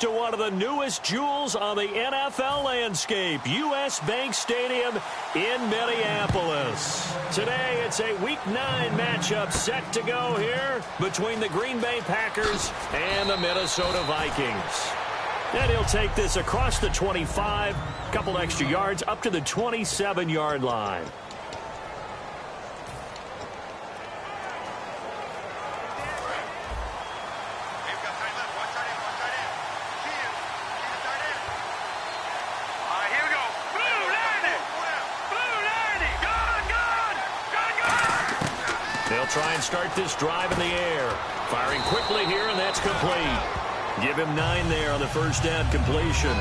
To one of the newest jewels on the NFL landscape, U.S. Bank Stadium in Minneapolis. Today, it's a Week 9 matchup set to go here between the Green Bay Packers and the Minnesota Vikings. And he'll take this across the 25, a couple extra yards, up to the 27-yard line. Try and start this drive in the air. Firing quickly here, and that's complete. Give him 9 there on the first down completion.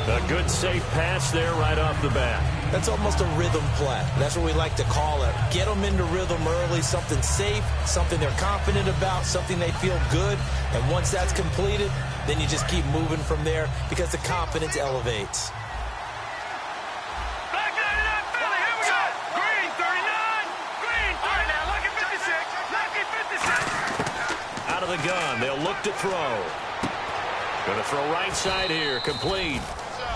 A good, safe pass there right off the bat. That's almost a rhythm play. That's what we like to call it. Get them into rhythm early, something safe, something they're confident about, something they feel good. And once that's completed, then you just keep moving from there because the confidence elevates. The gun. They'll look to throw. Going to throw right side here. Complete.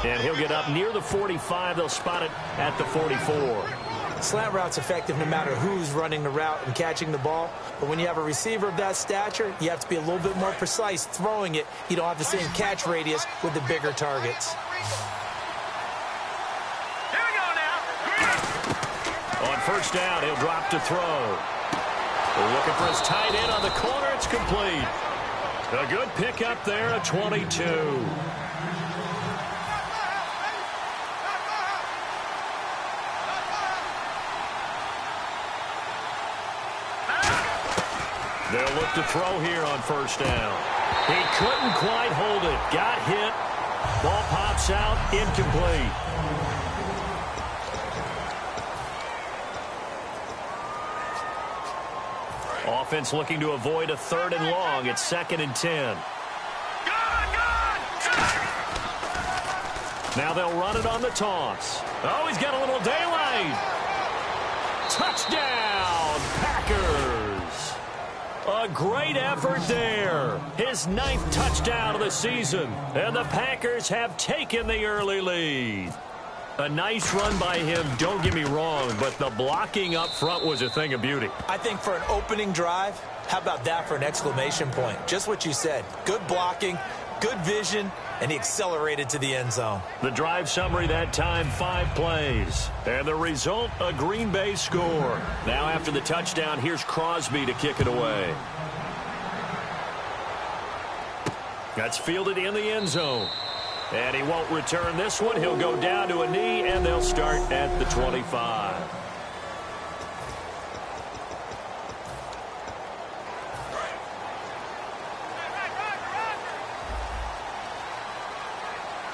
And he'll get up near the 45. They'll spot it at the 44. Slant route's effective no matter who's running the route and catching the ball. But when you have a receiver of that stature, you have to be a little bit more precise throwing it. You don't have the same catch radius with the bigger targets. Here we go now. On first down, he'll drop to throw. They're looking for his tight end on the corner. It's complete. A good pick up there, a 22. They'll look to throw here on first down. He couldn't quite hold it. Got hit. Ball pops out, incomplete. Offense looking to avoid a 3rd and long. It's 2nd and 10. Now they'll run it on the toss. Oh, he's got a little daylight. Touchdown, Packers. A great effort there. His 9th touchdown of the season. And the Packers have taken the early lead. A nice run by him, don't get me wrong, but the blocking up front was a thing of beauty. I think for an opening drive, how about that for an exclamation point? Just what you said. Good blocking, good vision, and he accelerated to the end zone. The drive summary that time, 5 plays. And the result, a Green Bay score. Now after the touchdown, here's Crosby to kick it away. That's fielded in the end zone. And he won't return this one. He'll go down to a knee, and they'll start at the 25.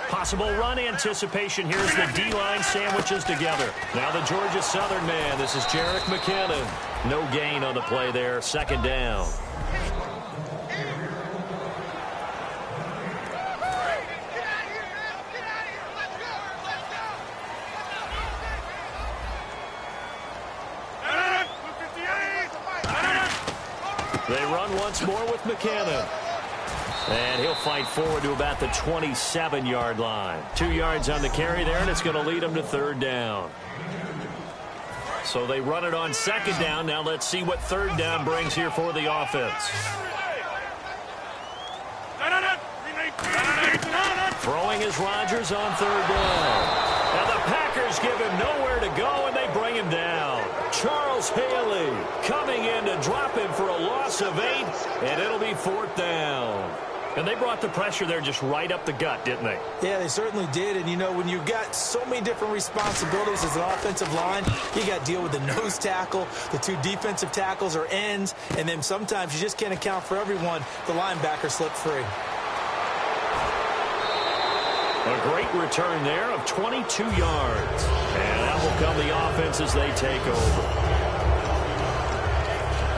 Possible run anticipation. Here's the D-line sandwiches together. Now the Georgia Southern man. This is Jerick McKinnon. No gain on the play there. 2nd down. They run once more with McKinnon. And he'll fight forward to about the 27-yard line. 2 yards on the carry there, and it's going to lead him to 3rd down. So they run it on 2nd down. Now let's see what 3rd down brings here for the offense. Throwing is Rodgers on 3rd down. And the Packers give him nowhere to go, and they bring him down. Charles Haley coming in to drop him for a loss of 8, and it'll be 4th down. And they brought the pressure there just right up the gut, didn't they? Yeah, they certainly did. And, you know, when you've got so many different responsibilities as an offensive line, you got to deal with the nose tackle, the 2 defensive tackles or ends, and then sometimes you just can't account for everyone. The linebacker slipped free. A great return there of 22 yards. And that will come the offense as they take over.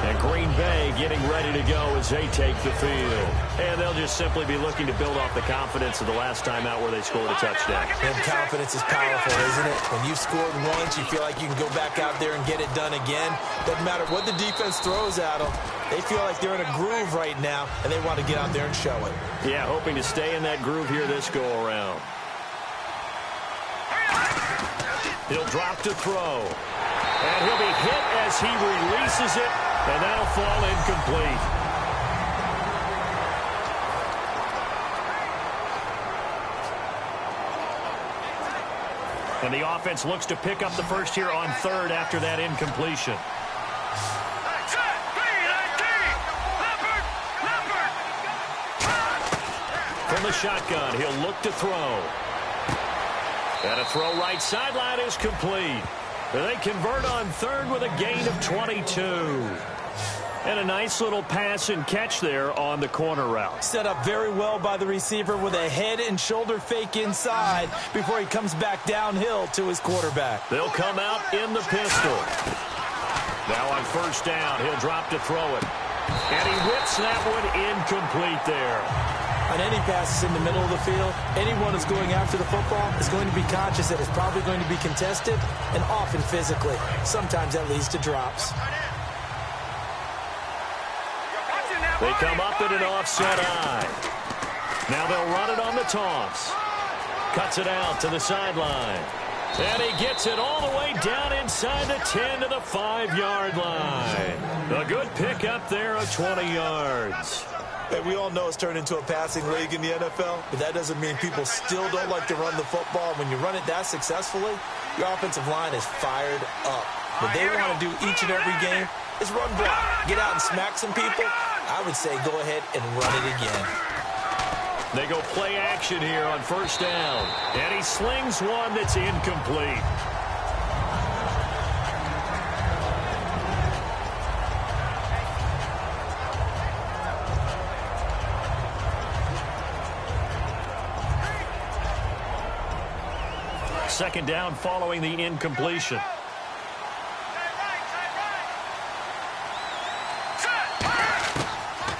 And Green Bay getting ready to go as they take the field. And they'll just simply be looking to build off the confidence of the last time out where they scored a touchdown. And confidence is powerful, isn't it? When you've scored once, you feel like you can go back out there and get it done again. Doesn't matter what the defense throws at them. They feel like they're in a groove right now, and they want to get out there and show it. Yeah, hoping to stay in that groove here this go-around. He'll drop to throw. And he'll be hit as he releases it, and that'll fall incomplete. And the offense looks to pick up the first here on third after that incompletion. From the shotgun, he'll look to throw. And a throw right sideline is complete. They convert on third with a gain of 22. And a nice little pass and catch there on the corner route. Set up very well by the receiver with a head and shoulder fake inside before he comes back downhill to his quarterback. They'll come out in the pistol. Now on first down, he'll drop to throw it. And he whips that one incomplete there. On any passes in the middle of the field, anyone who's going after the football is going to be conscious that it's probably going to be contested and often physically. Sometimes that leads to drops. They come up in an offset eye. Now they'll run it on the toss. Cuts it out to the sideline. And he gets it all the way down inside the 10 to the 5-yard line. A good pickup there of 20 yards. And we all know it's turned into a passing league in the NFL, but that doesn't mean people still don't like to run the football. When you run it that successfully, your offensive line is fired up. What they want to do each and every game is run block. Get out and smack some people. I would say go ahead and run it again. They go play action here on first down. And he slings one that's incomplete. Second down following the incompletion.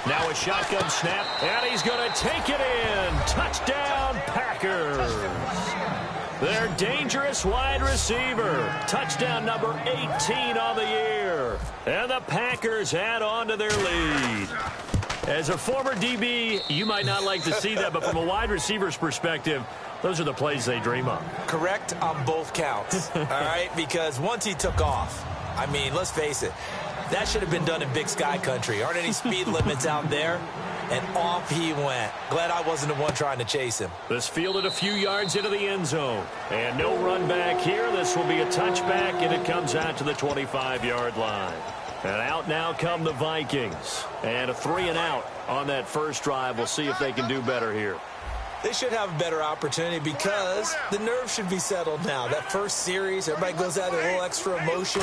Now a shotgun snap, and he's going to take it in. Touchdown, Packers. Their dangerous wide receiver. Touchdown number 18 on the year. And the Packers add on to their lead. As a former DB, you might not like to see that, but from a wide receiver's perspective, those are the plays they dream of. Correct on both counts, all right? Because once he took off, I mean, let's face it, that should have been done in Big Sky country. Aren't any speed limits out there? And off he went. Glad I wasn't the one trying to chase him. This fielded a few yards into the end zone. And no run back here. This will be a touchback, and it comes out to the 25-yard line. And out now come the Vikings. And a 3-and-out on that first drive. We'll see if they can do better here. They should have a better opportunity because the nerves should be settled now. That first series, everybody goes out with a little extra emotion.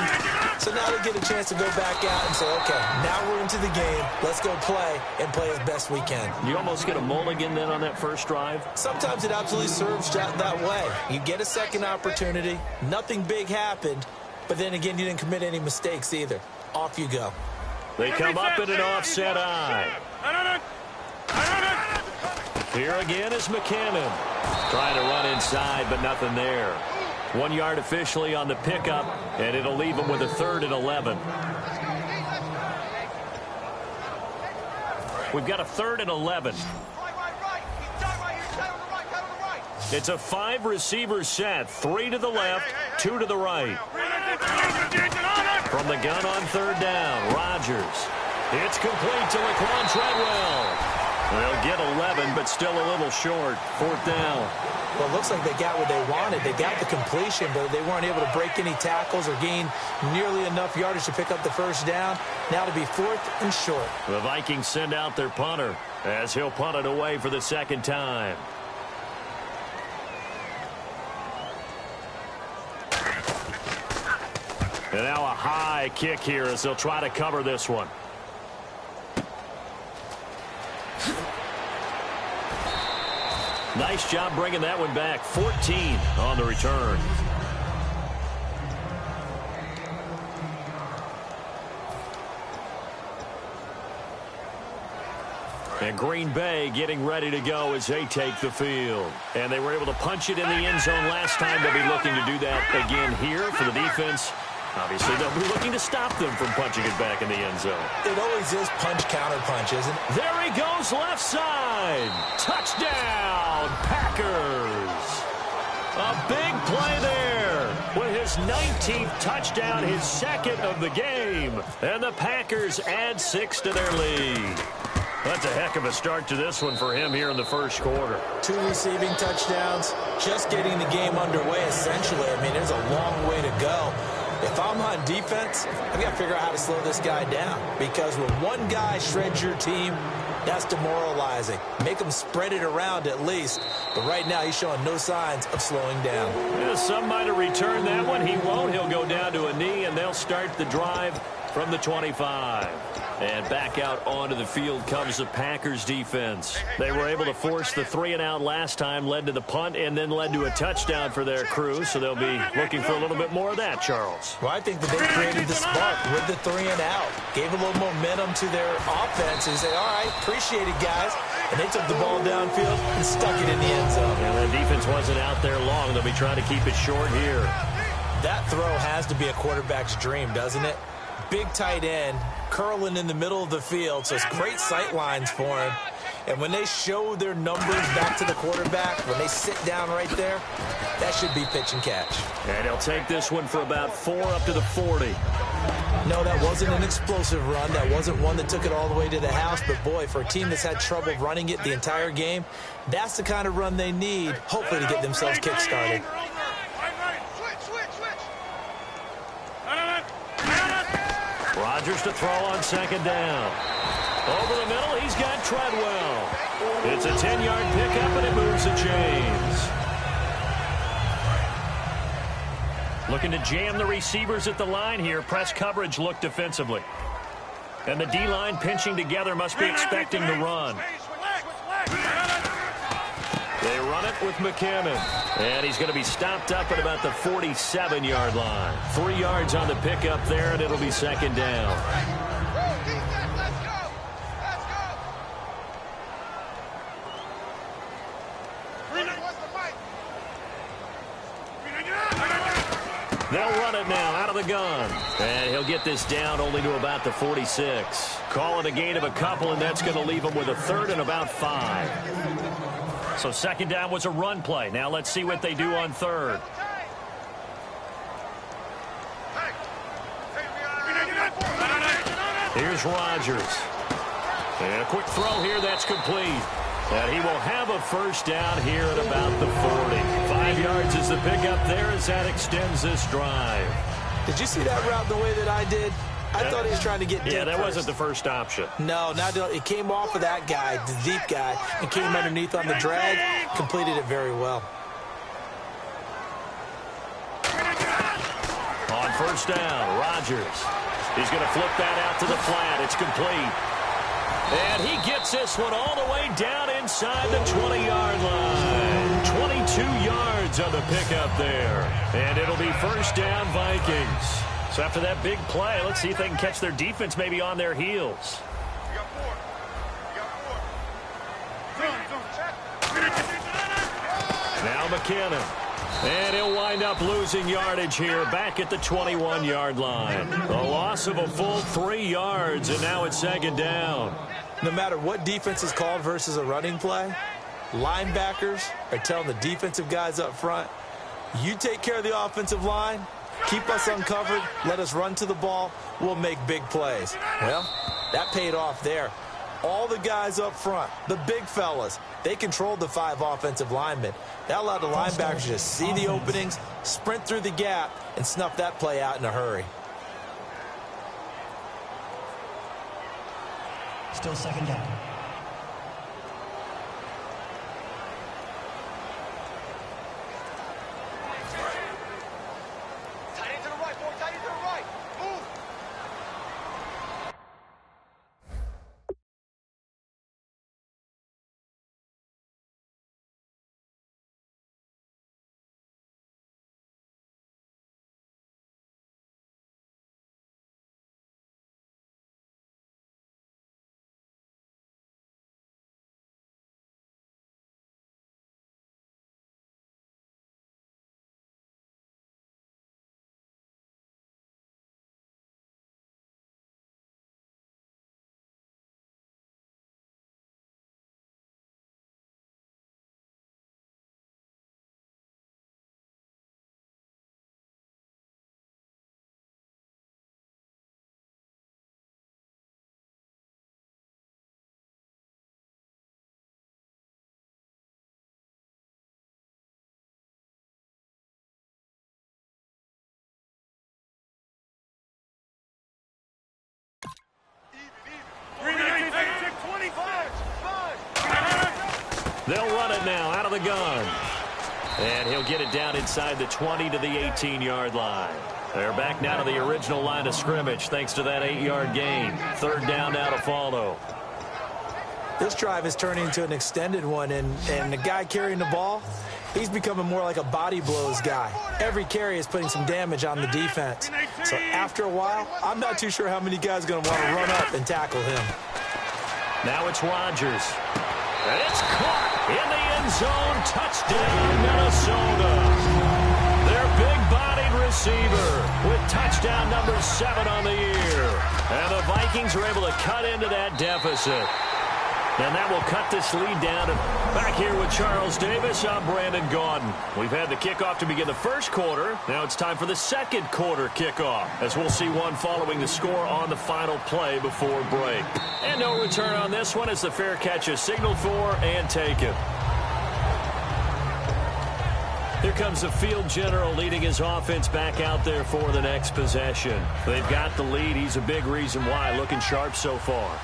So now they get a chance to go back out and say, okay, now we're into the game. Let's go play and play as best we can. You almost get a mulligan then on that first drive? Sometimes it absolutely serves that way. You get a second opportunity. Nothing big happened. But then again, you didn't commit any mistakes either. Off you go. They come up in an offset eye. Here again is McKinnon. Trying to run inside, but nothing there. 1 yard officially on the pickup, and it'll leave him with a 3rd and 11. We've got a 3rd and 11. It's a 5-receiver set. 3 to the left, 2 to the right. From the gun on third down, Rodgers. It's complete to Laquan Treadwell. They'll get 11, but still a little short. 4th down. Well, it looks like they got what they wanted. They got the completion, but they weren't able to break any tackles or gain nearly enough yardage to pick up the first down. Now to be 4th and short. The Vikings send out their punter as he'll punt it away for the second time. And now a high kick here as they'll try to cover this one. Nice job bringing that one back. 14 on the return. And Green Bay getting ready to go as they take the field. And they were able to punch it in the end zone last time. They'll be looking to do that again here for the defense. Obviously, they'll be looking to stop them from punching it back in the end zone. It always is punch-counter-punch, isn't it? There he goes, left side. Touchdown, Packers. A big play there with his 19th touchdown, his second of the game. And the Packers add 6 to their lead. That's a heck of a start to this one for him here in the first quarter. 2 receiving touchdowns, just getting the game underway, essentially. I mean, there's a long way to go. If I'm on defense, I've got to figure out how to slow this guy down. Because when one guy shreds your team, that's demoralizing. Make him spread it around at least. But right now, he's showing no signs of slowing down. Yeah, some might have returned that one. He won't. He'll go down to a knee, and they'll start the drive from the 25. And back out onto the field comes the Packers defense. They were able to force the 3-and-out last time, led to the punt, and then led to a touchdown for their crew. So they'll be looking for a little bit more of that, Charles. Well, I think that they created the spark with the 3-and-out. Gave a little momentum to their offense and say, all right, appreciate it, guys. And they took the ball downfield and stuck it in the end zone. And the defense wasn't out there long. They'll be trying to keep it short here. That throw has to be a quarterback's dream, doesn't it? Big tight end, curling in the middle of the field, so it's great sight lines for him. And when they show their numbers back to the quarterback, when they sit down right there, that should be pitch and catch. And he'll take this one for about 4 up to the 40. No, that wasn't an explosive run. That wasn't one that took it all the way to the house. But, boy, for a team that's had trouble running it the entire game, that's the kind of run they need, hopefully, to get themselves kick-started. Rodgers to throw on second down. Over the middle, he's got Treadwell. It's a 10-yard pickup, and it moves the chains. Looking to jam the receivers at the line here. Press coverage look defensively. And the D-line pinching together must be expecting the run. They run it with McKinnon. And he's going to be stopped up at about the 47-yard line. 3 yards on the pickup there, and it'll be second down. They'll run it now out of the gun. And he'll get this down only to about the 46. Call it a gain of a couple, and that's going to leave him with a third and about 5. So second down was a run play. Now let's see what they do on third. Here's Rodgers. And a quick throw here, that's complete. And he will have a first down here at about the 40. 5 yards is the pickup there as that extends this drive. Did you see that route the way that I did? I thought he was trying to get deep. Yeah, that first. wasn't the first option. No, it came off of that guy, the deep guy, and came underneath on the drag. Completed it very well. On first down, Rodgers. He's going to flip that out to the flat. It's complete. And he gets this one all the way down inside the 20-yard line. 22 yards on the pickup there. And it'll be first down, Vikings. So after that big play, let's see if they can catch their defense maybe on their heels. Now McKinnon. And he'll wind up losing yardage here back at the 21-yard line. A loss of a full 3 yards, and now it's second down. No matter what defense is called versus a running play, linebackers are telling the defensive guys up front, you take care of the offensive line, keep us uncovered, let us run to the ball, we'll make big plays. Well, that paid off there. All the guys up front, the big fellas, they controlled the 5 offensive linemen. That allowed the linebackers to just see the openings, sprint through the gap, and snuff that play out in a hurry. Still second down. They'll run it now out of the gun. And he'll get it down inside the 20 to the 18-yard line. They're back now to the original line of scrimmage thanks to that 8-yard gain. 3rd down now to follow. This drive is turning into an extended one, and the guy carrying the ball, he's becoming more like a body blows guy. Every carry is putting some damage on the defense. So after a while, I'm not too sure how many guys are going to want to run up and tackle him. Now it's Rodgers. And it's caught in the end zone. Touchdown, Minnesota. Their big-bodied receiver with touchdown number 7 on the year. And the Vikings are able to cut into that deficit. And that will cut this lead down. And back here with Charles Davis, I'm Brandon Gaudin. We've had the kickoff to begin the first quarter. Now it's time for the second quarter kickoff, as we'll see one following the score on the final play before break. And no return on this one as the fair catch is signaled for and taken. Here comes the field general leading his offense back out there for the next possession. They've got the lead. He's a big reason why, looking sharp so far.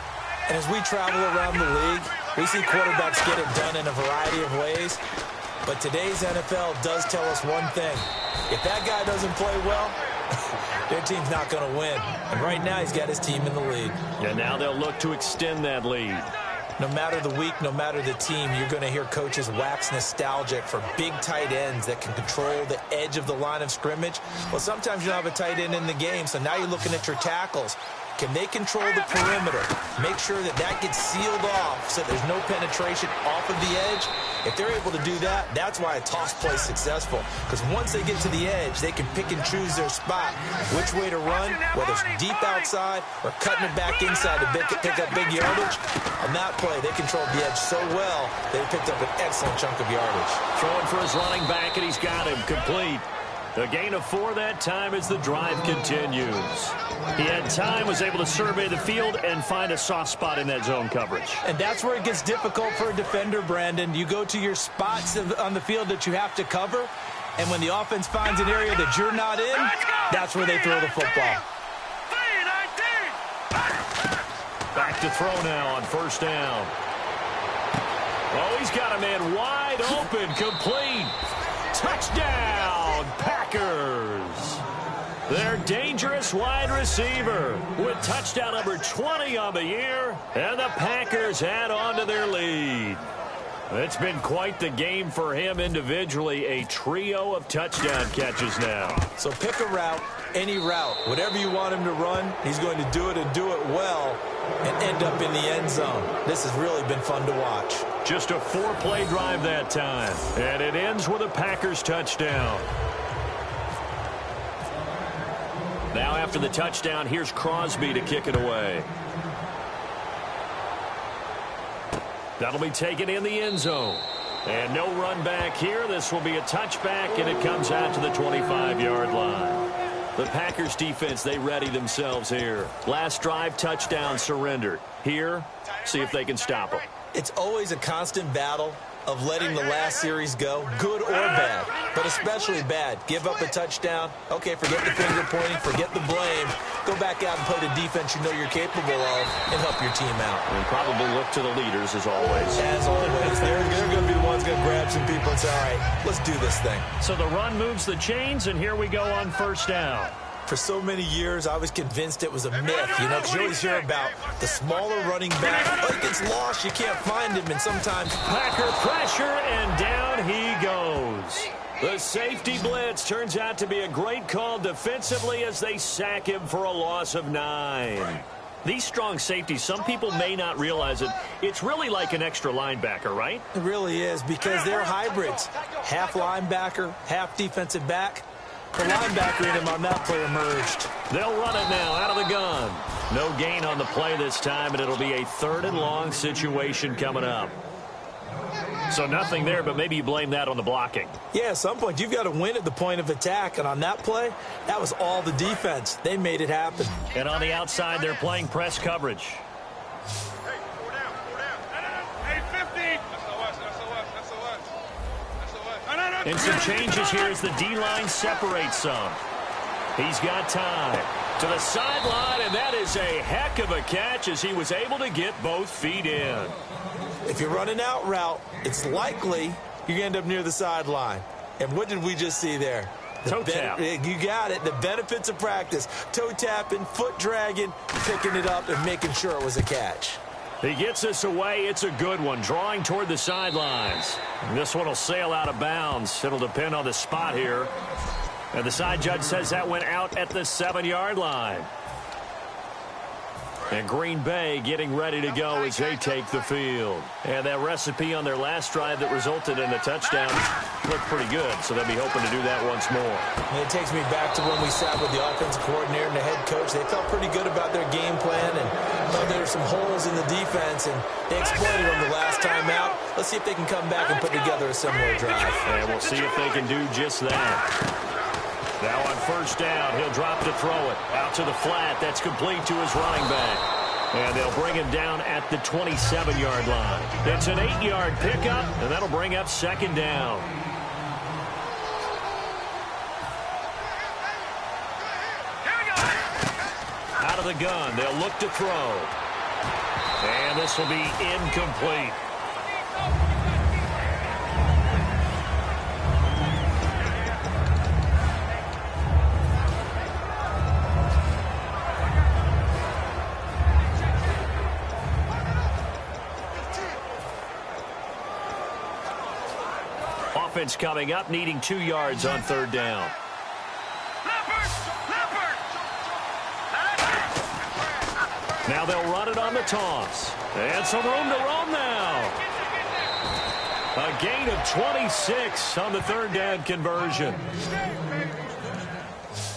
And as we travel around the league, we see quarterbacks get it done in a variety of ways. But today's NFL does tell us one thing. If that guy doesn't play well, their team's not going to win. And right now, he's got his team in the lead. And now they'll look to extend that lead. No matter the week, no matter the team, you're going to hear coaches wax nostalgic for big tight ends that can control the edge of the line of scrimmage. Well, sometimes you don't have a tight end in the game, so now you're looking at your tackles. Can they control the perimeter? Make sure that that gets sealed off so there's no penetration off of the edge. If they're able to do that, that's why a toss play is successful. Because once they get to the edge, they can pick and choose their spot, which way to run, whether it's deep outside or cutting it back inside to pick up big yardage. On that play, they controlled the edge so well, they picked up an excellent chunk of yardage. Throwing for his running back, and he's got him complete. A gain of 4 that time as the drive continues. He had time, was able to survey the field and find a soft spot in that zone coverage. And that's where it gets difficult for a defender, Brandon. You go to your spots on the field that you have to cover, and when the offense finds an area that you're not in, that's where they throw the football. Back to throw now on 1st down. Oh, he's got a man wide open, complete. Touchdown, Packers. Their dangerous wide receiver with touchdown number 20 on the year, and the Packers add on to their lead. It's been quite the game for him individually, a trio of touchdown catches now. So pick a route, any route, whatever you want him to run, he's going to do it and do it well and end up in the end zone. This has really been fun to watch. Just a 4-play drive that time, and it ends with a Packers touchdown. Now after the touchdown, here's Crosby to kick it away. That'll be taken in the end zone. And no run back here. This will be a touchback, and it comes out to the 25-yard line. The Packers defense, they ready themselves here. Last drive, touchdown surrendered. Here, see if they can stop them. It's always a constant battle of letting the last series go, good or bad, but especially bad. Give up a touchdown. Okay, forget the finger pointing, forget the blame. Go back out and play the defense you know you're capable of and help your team out. And probably look to the leaders as always. As always. They're going to be the ones going to grab some people and say, all right, let's do this thing. So the run moves the chains, and here we go on 1st down. For so many years, I was convinced it was a myth, because you always hear about the smaller running back. Oh, he gets lost, you can't find him, and sometimes Packer pressure, and down he goes. The safety blitz turns out to be a great call defensively as they sack him for a loss of 9. These strong safeties, some people may not realize it. It's really like an extra linebacker, right? It really is, because they're hybrids. Half linebacker, half defensive back. The linebacker in him on that play emerged. They'll run it now out of the gun. No gain on the play this time, and it'll be a 3rd and long situation coming up. So nothing there, but maybe you blame that on the blocking. Yeah, at some point you've got to win at the point of attack, and on that play, that was all the defense. They made it happen. And on the outside, they're playing press coverage. And some changes here as the D-line separates some. He's got time to the sideline, and that is a heck of a catch as he was able to get both feet in. If you run an out route, it's likely you're going to end up near the sideline. And what did we just see there? Toe tap. You got it. The benefits of practice. Toe tapping, foot dragging, picking it up, and making sure it was a catch. He gets this away. It's a good one. Drawing toward the sidelines. And this one will sail out of bounds. It'll depend on the spot here. And the side judge says that went out at the 7-yard line. And Green Bay getting ready to go as they take the field. And that recipe on their last drive that resulted in a touchdown looked pretty good, so they'll be hoping to do that once more. And it takes me back to when we sat with the offensive coordinator and the head coach. They felt pretty good about their game plan and thought there were some holes in the defense, and they exploited them the last time out. Let's see if they can come back and put together a similar drive. And we'll see if they can do just that. Now on first down, he'll drop to throw it. Out to the flat. That's complete to his running back. And they'll bring him down at the 27-yard line. It's an 8-yard pickup, and that'll bring up second down. Out of the gun, they'll look to throw. And this will be incomplete. Offense coming up, needing 2 yards on third down. Now they'll run it on the toss. And some room to roam now. A gain of 26 on the third down conversion.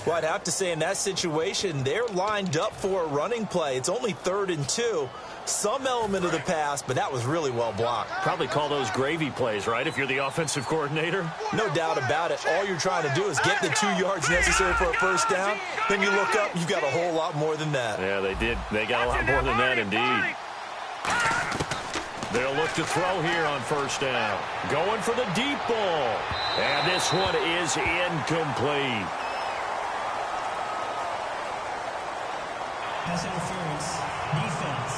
Well, I'd have to say in that situation, they're lined up for a running play. It's only 3rd and 2. Some element of the pass, but that was really well blocked. Probably call those gravy plays, right, if you're the offensive coordinator? No doubt about it. All you're trying to do is get the 2 yards necessary for a first down. Then you look up, you've got a whole lot more than that. Yeah, they did. They got a lot more than that, indeed. They'll look to throw here on first down. Going for the deep ball. And this one is incomplete. Pass interference, defense.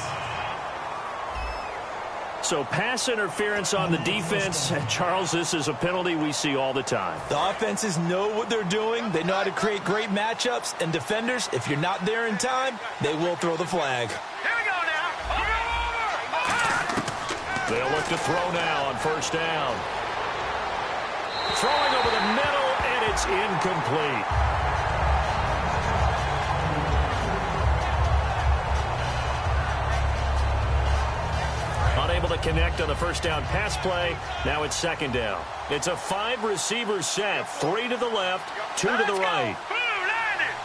So pass interference on the defense. Charles, this is a penalty we see all the time. The offenses know what they're doing. They know how to create great matchups. And defenders, if you're not there in time, they will throw the flag. Here we go now. Over. They'll look to throw now on first down. Throwing over the middle, and it's incomplete. Unable to connect on the first down pass play. Now it's second down. It's a 5-receiver set. 3 to the left, 2 to the right. Blue landed.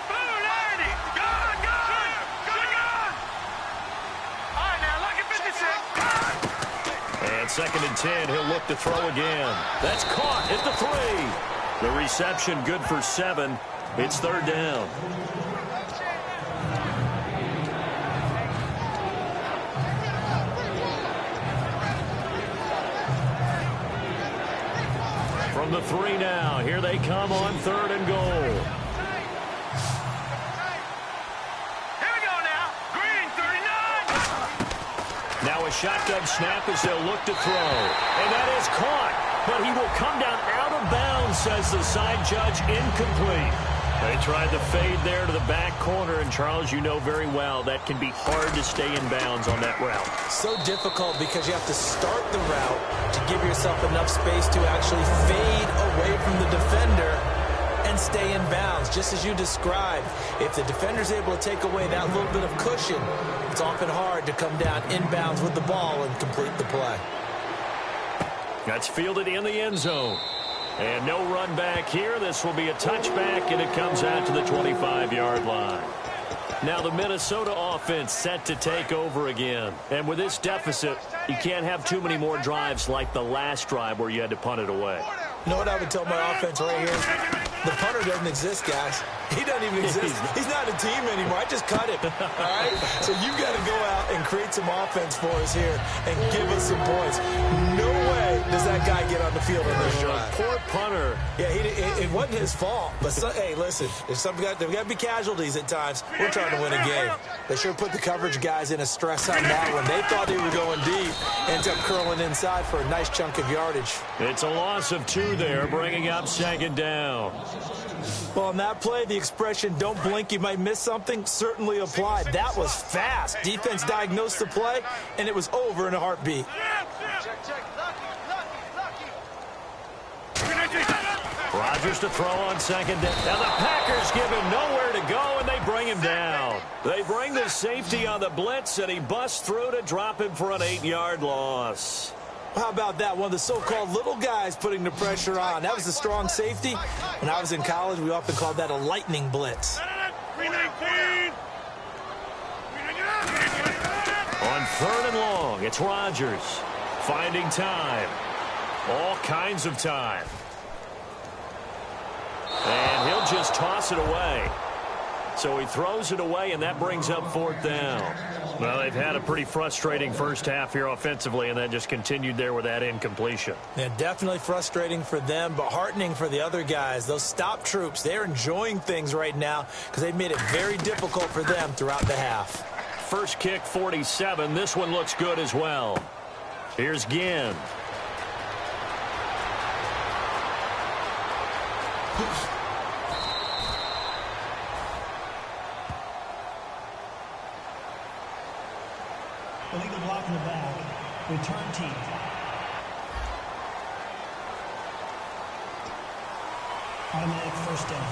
Blue landed. Good, good. Good, good. All right, now look at 56. And 2nd and 10. He'll look to throw again. That's caught at the 3. The reception good for 7. It's third down. From the 3 now. Here they come on 3rd and goal. Here we go now. Green, 39. Now a shotgun snap as they'll look to throw. And that is caught. But he will come down out of bounds, says the side judge. Incomplete. They tried the fade there to the back corner, and Charles, you know very well that can be hard to stay in bounds on that route. So difficult because you have to start the route to give yourself enough space to actually fade away from the defender and stay in bounds, just as you described. If the defender's able to take away that little bit of cushion, it's often hard to come down in bounds with the ball and complete the play. That's fielded in the end zone. And no run back here. This will be a touchback, and it comes out to the 25-yard line. Now the Minnesota offense set to take over again. And with this deficit, you can't have too many more drives like the last drive where you had to punt it away. You know what I would tell my offense right here? The punter doesn't exist, guys. He doesn't even exist. He's not a team anymore. I just cut him. All right? So you got to go out and create some offense for us here and give us some points. No way does that guy get on down the field on this drive. Poor punter. Yeah, it wasn't his fault. But, hey, listen, there's got to be casualties at times. We're trying to win a game. They sure put the coverage guys in a stress on that one. They thought they were going deep, ends up curling inside for a nice chunk of yardage. It's a loss of 2 there, bringing up 2nd down. Well, on that play, the expression, don't blink, you might miss something, certainly applied. That was fast. Defense diagnosed the play, and it was over in a heartbeat. Rodgers to throw on 2nd down. Now the Packers give him nowhere to go, and they bring him down. They bring the safety on the blitz, and he busts through to drop him for an 8-yard loss. How about that? One of the so-called little guys putting the pressure on. That was a strong safety. When I was in college, we often called that a lightning blitz. On 3rd and long, it's Rodgers finding time. All kinds of time. And he'll just toss it away. So he throws it away, and that brings up 4th down. Well, they've had a pretty frustrating first half here offensively, and then just continued there with that incompletion. Yeah, definitely frustrating for them, but heartening for the other guys. Those stop troops, they're enjoying things right now because they've made it very difficult for them throughout the half. First kick, 47. This one looks good as well. Here's Ginn. Illegal block in the back. Return team. Automatic 1st down.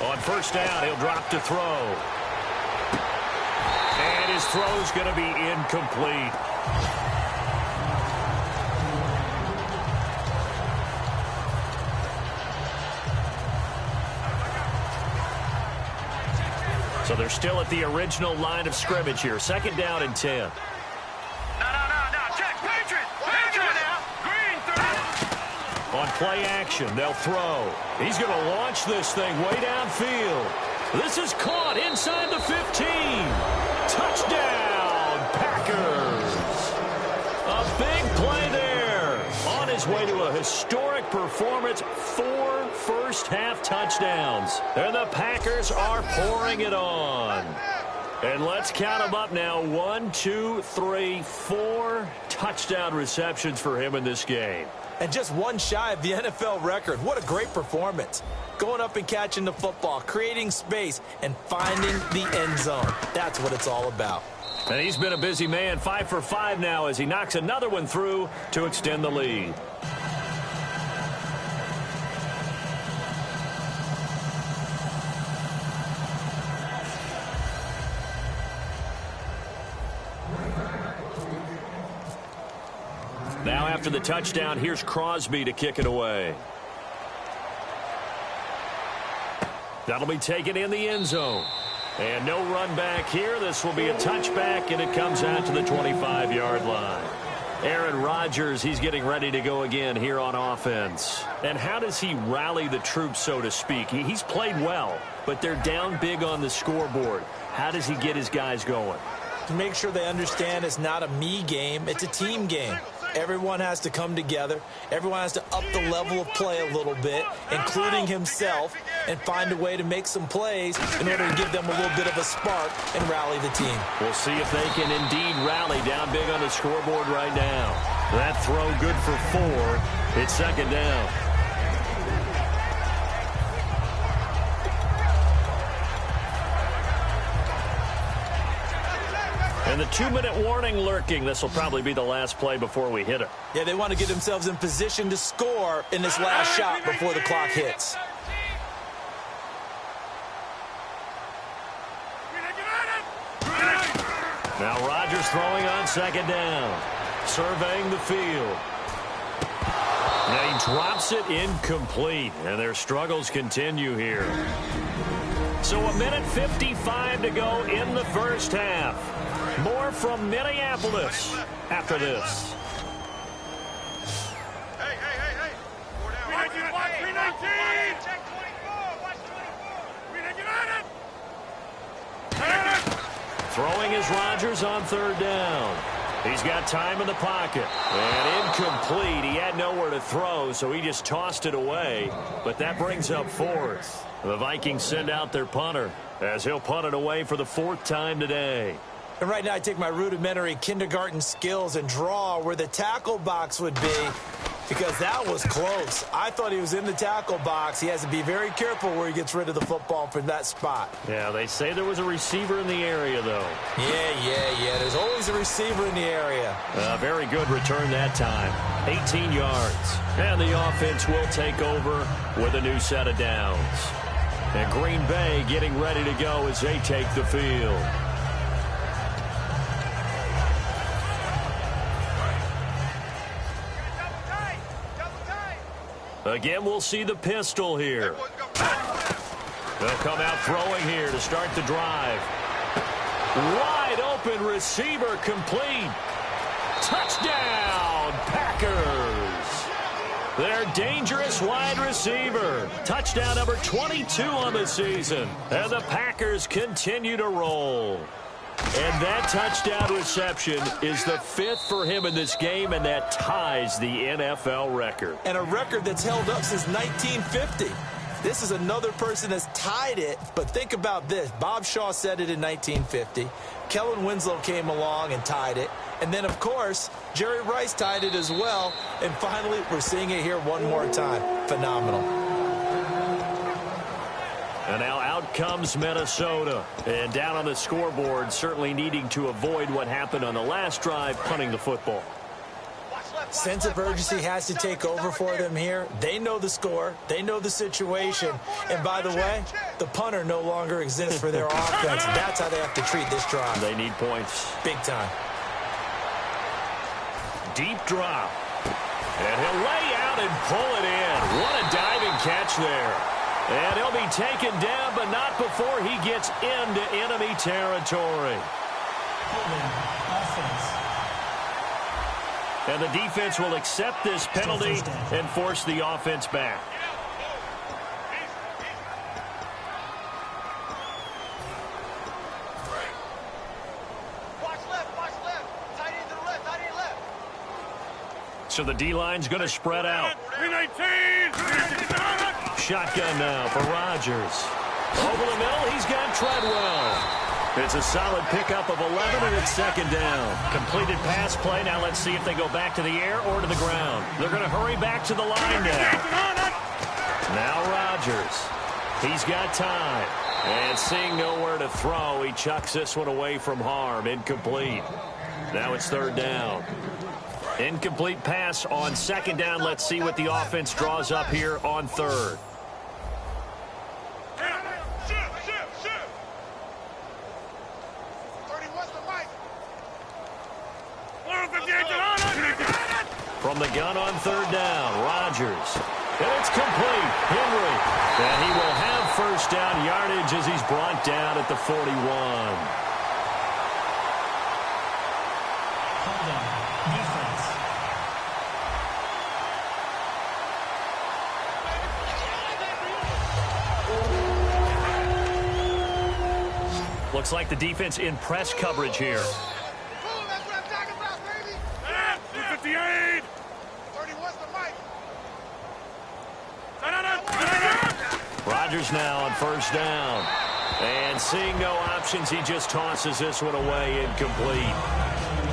On 1st down, he'll drop to throw. And his throw's going to be incomplete. So they're still at the original line of scrimmage here. 2nd down and 10. No, check, Patriots now. Green, On play action, they'll throw. He's going to launch this thing way downfield. This is caught inside the 15. Touchdown, Packers. A big play there. On his way to a historic performance, 4 first-half touchdowns. And the Packers are pouring it on. And let's count them up now. 1, 2, 3, 4 touchdown receptions for him in this game. And just one shy of the NFL record. What a great performance. Going up and catching the football, creating space, and finding the end zone. That's what it's all about. And he's been a busy man. 5 for 5 now as he knocks another one through to extend the lead. Now after the touchdown, here's Crosby to kick it away. That'll be taken in the end zone. And no run back here. This will be a touchback, and it comes out to the 25-yard line. Aaron Rodgers, he's getting ready to go again here on offense. And how does he rally the troops, so to speak? He's played well, but they're down big on the scoreboard. How does he get his guys going? To make sure they understand it's not a me game, it's a team game. Everyone has to come together. Everyone has to up the level of play a little bit, including himself, and find a way to make some plays in order to give them a little bit of a spark and rally the team. We'll see if they can indeed rally down big on the scoreboard right now. That throw good for 4. It's 2nd down. And the 2-minute warning lurking. This will probably be the last play before we hit it. Yeah, they want to get themselves in position to score in this last shot before the clock hits. Now Rodgers throwing on 2nd down. Surveying the field. Now he drops it incomplete. And their struggles continue here. So 1:55 to go in the first half. More from Minneapolis after this. Hey, Throwing is Rodgers on third down. He's got time in the pocket. And incomplete. He had nowhere to throw, so he just tossed it away. But that brings up fourth. The Vikings send out their punter as he'll punt it away for the fourth time today. And right now I take my rudimentary kindergarten skills and draw where the tackle box would be, because that was close. I thought he was in the tackle box. He has to be very careful where he gets rid of the football from that spot. Yeah, they say there was a receiver in the area, though. Yeah. There's always a receiver in the area. Very good return that time. 18 yards. And the offense will take over with a new set of downs. And Green Bay getting ready to go as they take the field. Again, we'll see the pistol here. They'll come out throwing here to start the drive. Wide open receiver complete. Touchdown, Packers. Their dangerous wide receiver. Touchdown number 22 on the season. And the Packers continue to roll. And that touchdown reception is the 5th for him in this game, and that ties the NFL record. And a record that's held up since 1950. This is another person that's tied it, but think about this. Bob Shaw said it in 1950. Kellen Winslow came along and tied it. And then, of course, Jerry Rice tied it as well. And finally, we're seeing it here one more time. Phenomenal. And now out comes Minnesota. And down on the scoreboard, certainly needing to avoid what happened on the last drive, punting the football. Sense of urgency has to take over for them here. They know the score. They know the situation. And by the way, the punter no longer exists for their offense. That's how they have to treat this drive. They need points. Big time. Deep drop. And he'll lay out and pull it in. What a diving catch there. And he'll be taken down, but not before he gets into enemy territory. And the defense will accept this penalty and force the offense back. Watch left. Tight end to the left, tight end left. So the D-line's going to spread out. 319. Shotgun now for Rodgers. Over the middle, he's got Treadwell. It's a solid pickup of 11, and it's second down. Completed pass play. Now let's see if they go back to the air or to the ground. They're going to hurry back to the line now. Now Rodgers. He's got time. And seeing nowhere to throw, he chucks this one away from harm. Incomplete. Now it's third down. Incomplete pass on second down. Let's see what the offense draws up here on third. From the gun on third down, Rodgers. And it's complete. Henry. And he will have first down yardage as he's brought down at the 41. Looks like the defense in press coverage here. Rodgers now on first down. And seeing no options, he just tosses this one away, incomplete.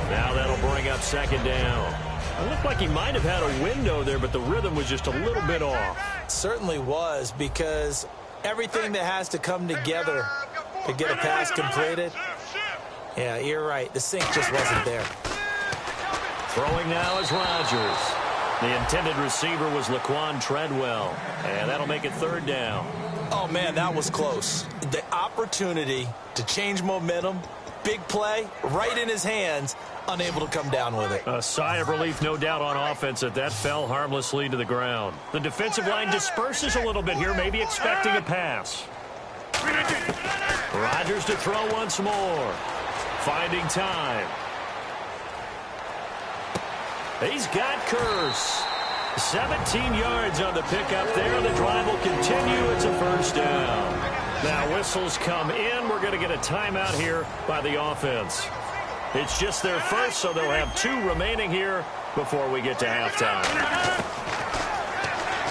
Now that'll bring up second down. It looked like he might have had a window there, but the rhythm was just a little bit off. Certainly was, because everything that has to come together to get a pass completed. Yeah, you're right. The sync just wasn't there. Throwing now is Rodgers. The intended receiver was Laquan Treadwell. And that'll make it third down. Oh, man, that was close. The opportunity to change momentum, big play, right in his hands, unable to come down with it. A sigh of relief, no doubt, on offense that fell harmlessly to the ground. The defensive line disperses a little bit here, maybe expecting a pass. Rodgers to throw once more. Finding time. He's got Curse. 17 yards on the pickup there. The drive will continue. It's a first down. Now whistles come in. We're going to get a timeout here by the offense. It's just their first, so they'll have 2 remaining here before we get to halftime.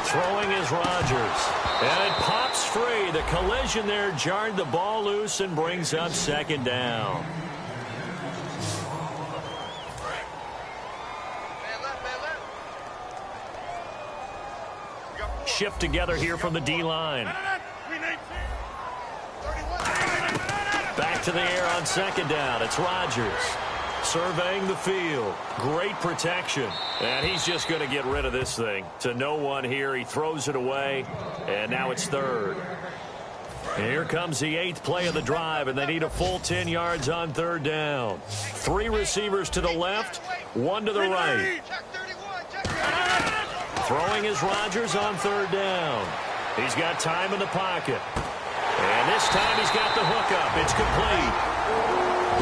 Throwing is Rodgers. And it pops free. The collision there jarred the ball loose and brings up second down. Shift together here from the D-line. Back to the air on second down. It's Rodgers surveying the field. Great protection. And he's just going to get rid of this thing. To no one here. He throws it away. And now it's third. Here comes the 8th play of the drive, and they need a full 10 yards on third down. 3 receivers to the left, 1 to the right. Throwing is Rodgers on third down. He's got time in the pocket. And this time he's got the hookup. It's complete.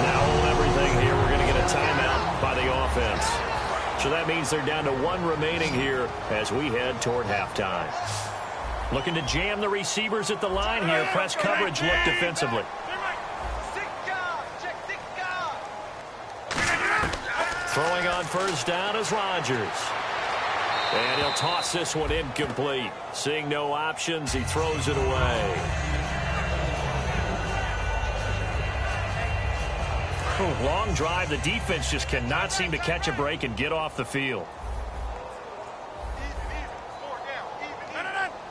Now hold everything here. We're going to get a timeout by the offense. So that means they're down to 1 remaining here as we head toward halftime. Looking to jam the receivers at the line here. Press coverage look defensively. Throwing on first down is Rodgers. And he'll toss this one incomplete. Seeing no options, he throws it away. Long drive. The defense just cannot seem to catch a break and get off the field.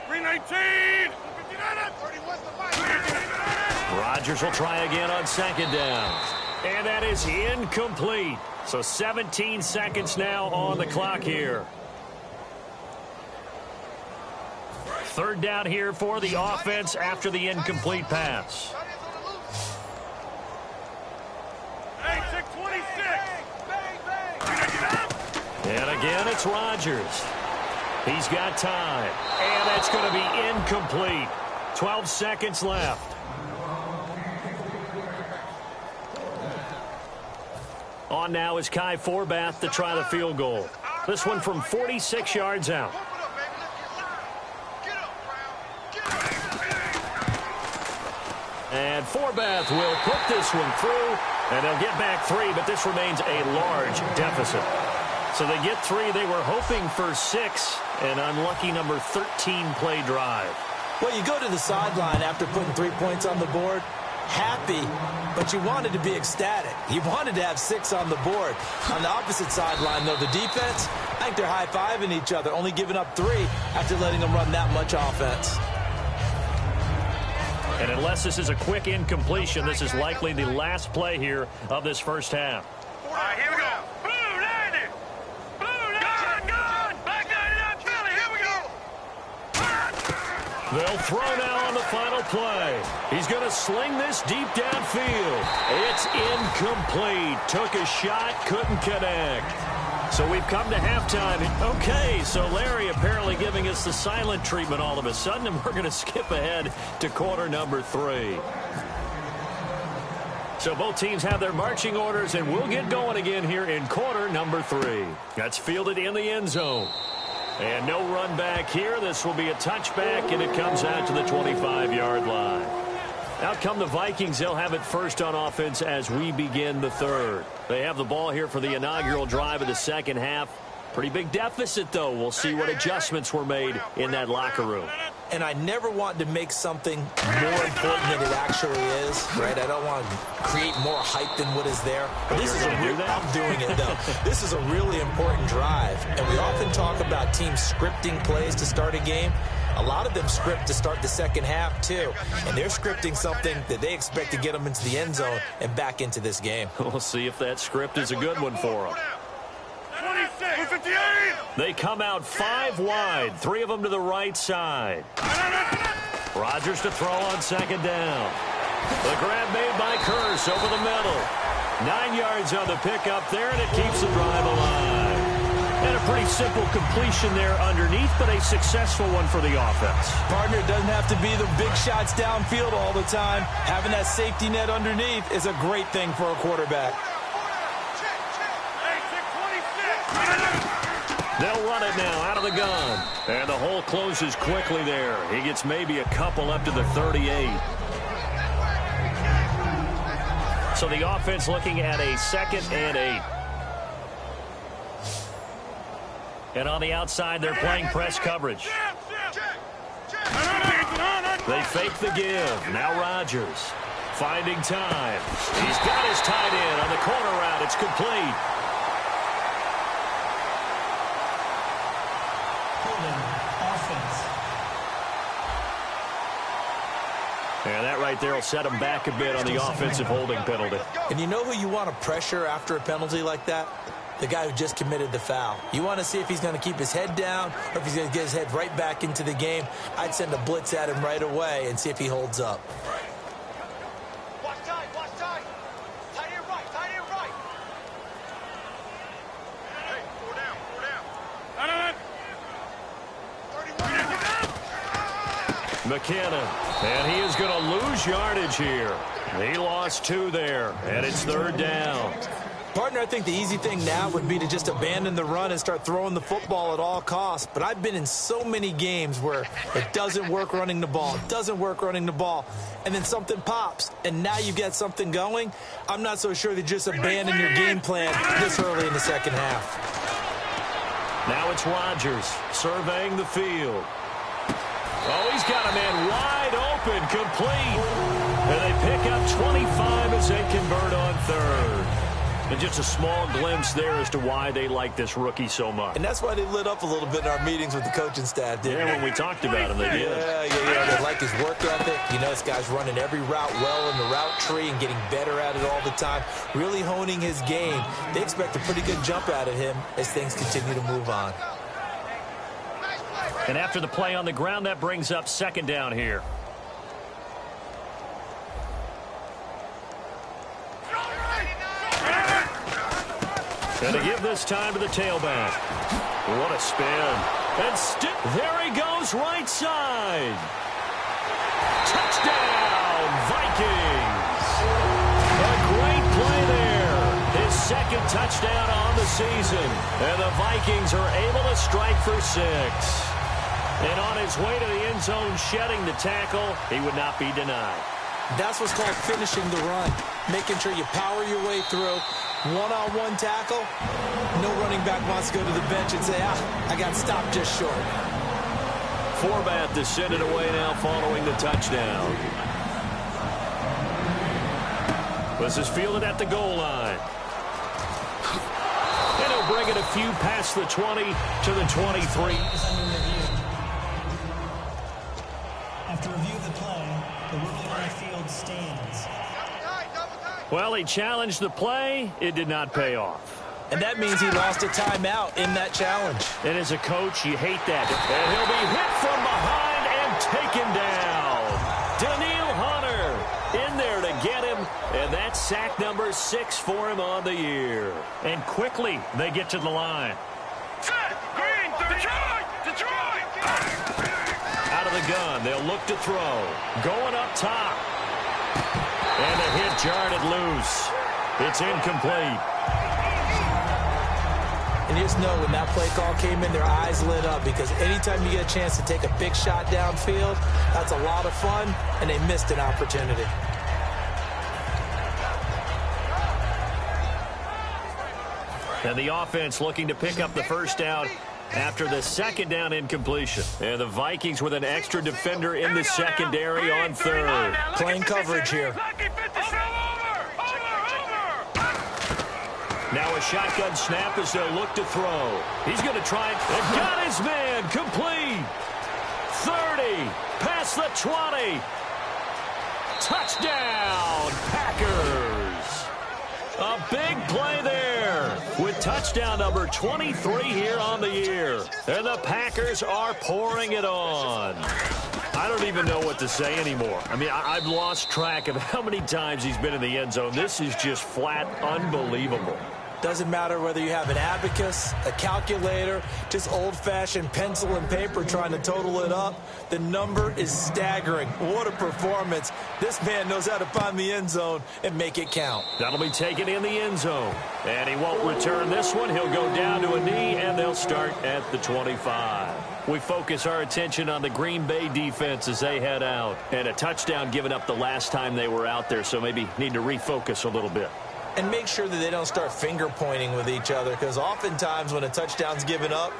319. Rodgers will try again on second down. And that is incomplete. So 17 seconds now on the clock here. Third down here for the offense after the incomplete pass. And again, it's Rodgers. He's got time. And that's going to be incomplete. 12 seconds left. On now is Kai Forbath to try the field goal. This one from 46 yards out. And Forbath will put this one through, and they'll get back 3, but this remains a large deficit. So they get 3. They were hoping for 6, an unlucky number 13 play drive. Well, you go to the sideline after putting 3 points on the board, happy, but you wanted to be ecstatic. You wanted to have 6 on the board. On the opposite sideline, though, the defense, I think they're high-fiving each other, only giving up 3 after letting them run that much offense. And unless this is a quick incompletion, this is likely the last play here of this first half. All right, here we go. Blue, landing. Blue, gun. Back down in that Philly. Here we go. They'll throw now on the final play. He's going to sling this deep downfield. It's incomplete. Took a shot, couldn't connect. So we've come to halftime. Okay, so Larry apparently giving us the silent treatment all of a sudden, and we're going to skip ahead to quarter number 3. So both teams have their marching orders, and we'll get going again here in quarter number 3. That's fielded in the end zone. And no run back here. This will be a touchback, and it comes out to the 25-yard line. Out come the Vikings. They'll have it first on offense as we begin the third. They have the ball here for the inaugural drive of the second half. Pretty big deficit, though. We'll see what adjustments were made in that locker room. And I never want to make something more important than it actually is, right? I don't want to create more hype than what is there. This is I'm doing it, though. This is a really important drive. And we often talk about teams scripting plays to start a game. A lot of them script to start the second half, too. And they're scripting something that they expect to get them into the end zone and back into this game. We'll see if that script is a good one for them. 26, 58. They come out 5 wide, 3 of them to the right side. Rodgers to throw on second down. The grab made by Curse over the middle. 9 yards on the pickup there, and it keeps the drive alive. And a pretty simple completion there underneath, but a successful one for the offense. Partner, it doesn't have to be the big shots downfield all the time. Having that safety net underneath is a great thing for a quarterback. They'll run it now out of the gun. And the hole closes quickly there. He gets maybe a couple up to the 38. So the offense looking at a 2nd and 8. And on the outside, they're playing press coverage. They fake the give. Now Rodgers finding time. He's got his tight end on the corner route. It's complete. And that right there will set him back a bit on the offensive holding penalty. And you know who you want to pressure after a penalty like that? The guy who just committed the foul. You want to see if he's going to keep his head down or if he's going to get his head right back into the game. I'd send a blitz at him right away and see if he holds up. Watch tight, watch tight. Tight end right, tight end right. Hey, 4 down, 4 down. McKinnon, and he is going to lose yardage here. He lost 2 there, and it's 3rd down. Partner, I think the easy thing now would be to just abandon the run and start throwing the football at all costs. But I've been in so many games where it doesn't work running the ball, and then something pops, and now you get something going. I'm not so sure that just abandon your game plan this early in the second half. Now it's Rodgers surveying the field. Oh, he's got a man wide open, complete. And they pick up 25 as they convert on 3rd. And just a small glimpse there as to why they like this rookie so much. And that's why they lit up a little bit in our meetings with the coaching staff, didn't they? Yeah, when we talked about him, they did. Yeah. They like his work ethic. You know, this guy's running every route well in the route tree and getting better at it all the time, really honing his game. They expect a pretty good jump out of him as things continue to move on. And after the play on the ground, that brings up 2nd down here. And to give this time to the tailback. What a spin. And there he goes, right side. Touchdown, Vikings. A great play there. His 2nd touchdown on the season. And the Vikings are able to strike for 6. And on his way to the end zone, shedding the tackle, he would not be denied. That's what's called finishing the run. Making sure you power your way through. One-on-one tackle. No running back wants to go to the bench and say, I got stopped just short. Forbath to send it away now following the touchdown. This is fielded at the goal line. And he'll bring it a few past the 20 to the 23. After review of the play, the rookie on the field stands. Well, he challenged the play. It did not pay off. And that means he lost a timeout in that challenge. And as a coach, you hate that. And he'll be hit from behind and taken down. Daniil Hunter in there to get him. And that's sack number 6 for him on the year. And quickly, they get to the line. Green, Detroit! Out of the gun, they'll look to throw. Going up top. And the hit jarred it loose. It's incomplete. And you just know when that play call came in, their eyes lit up because anytime you get a chance to take a big shot downfield, that's a lot of fun, and they missed an opportunity. And the offense looking to pick up the 1st down after the 2nd down incompletion. And the Vikings with an extra defender in the secondary on 3rd. Playing coverage here. Now a shotgun snap as they look to throw. He's going to try it. And got his man. Complete. 30. Past the 20. Touchdown, Packers. A big play there with touchdown number 23 here on the year. And the Packers are pouring it on. I don't even know what to say anymore. I mean, I've lost track of how many times he's been in the end zone. This is just flat unbelievable. Doesn't matter whether you have an abacus, a calculator, just old-fashioned pencil and paper trying to total it up. The number is staggering. What a performance. This man knows how to find the end zone and make it count. That'll be taken in the end zone. And he won't return this one. He'll go down to a knee, and they'll start at the 25. We focus our attention on the Green Bay defense as they head out. And a touchdown given up the last time they were out there, so maybe need to refocus a little bit. And make sure that they don't start finger-pointing with each other, because oftentimes when a touchdown's given up,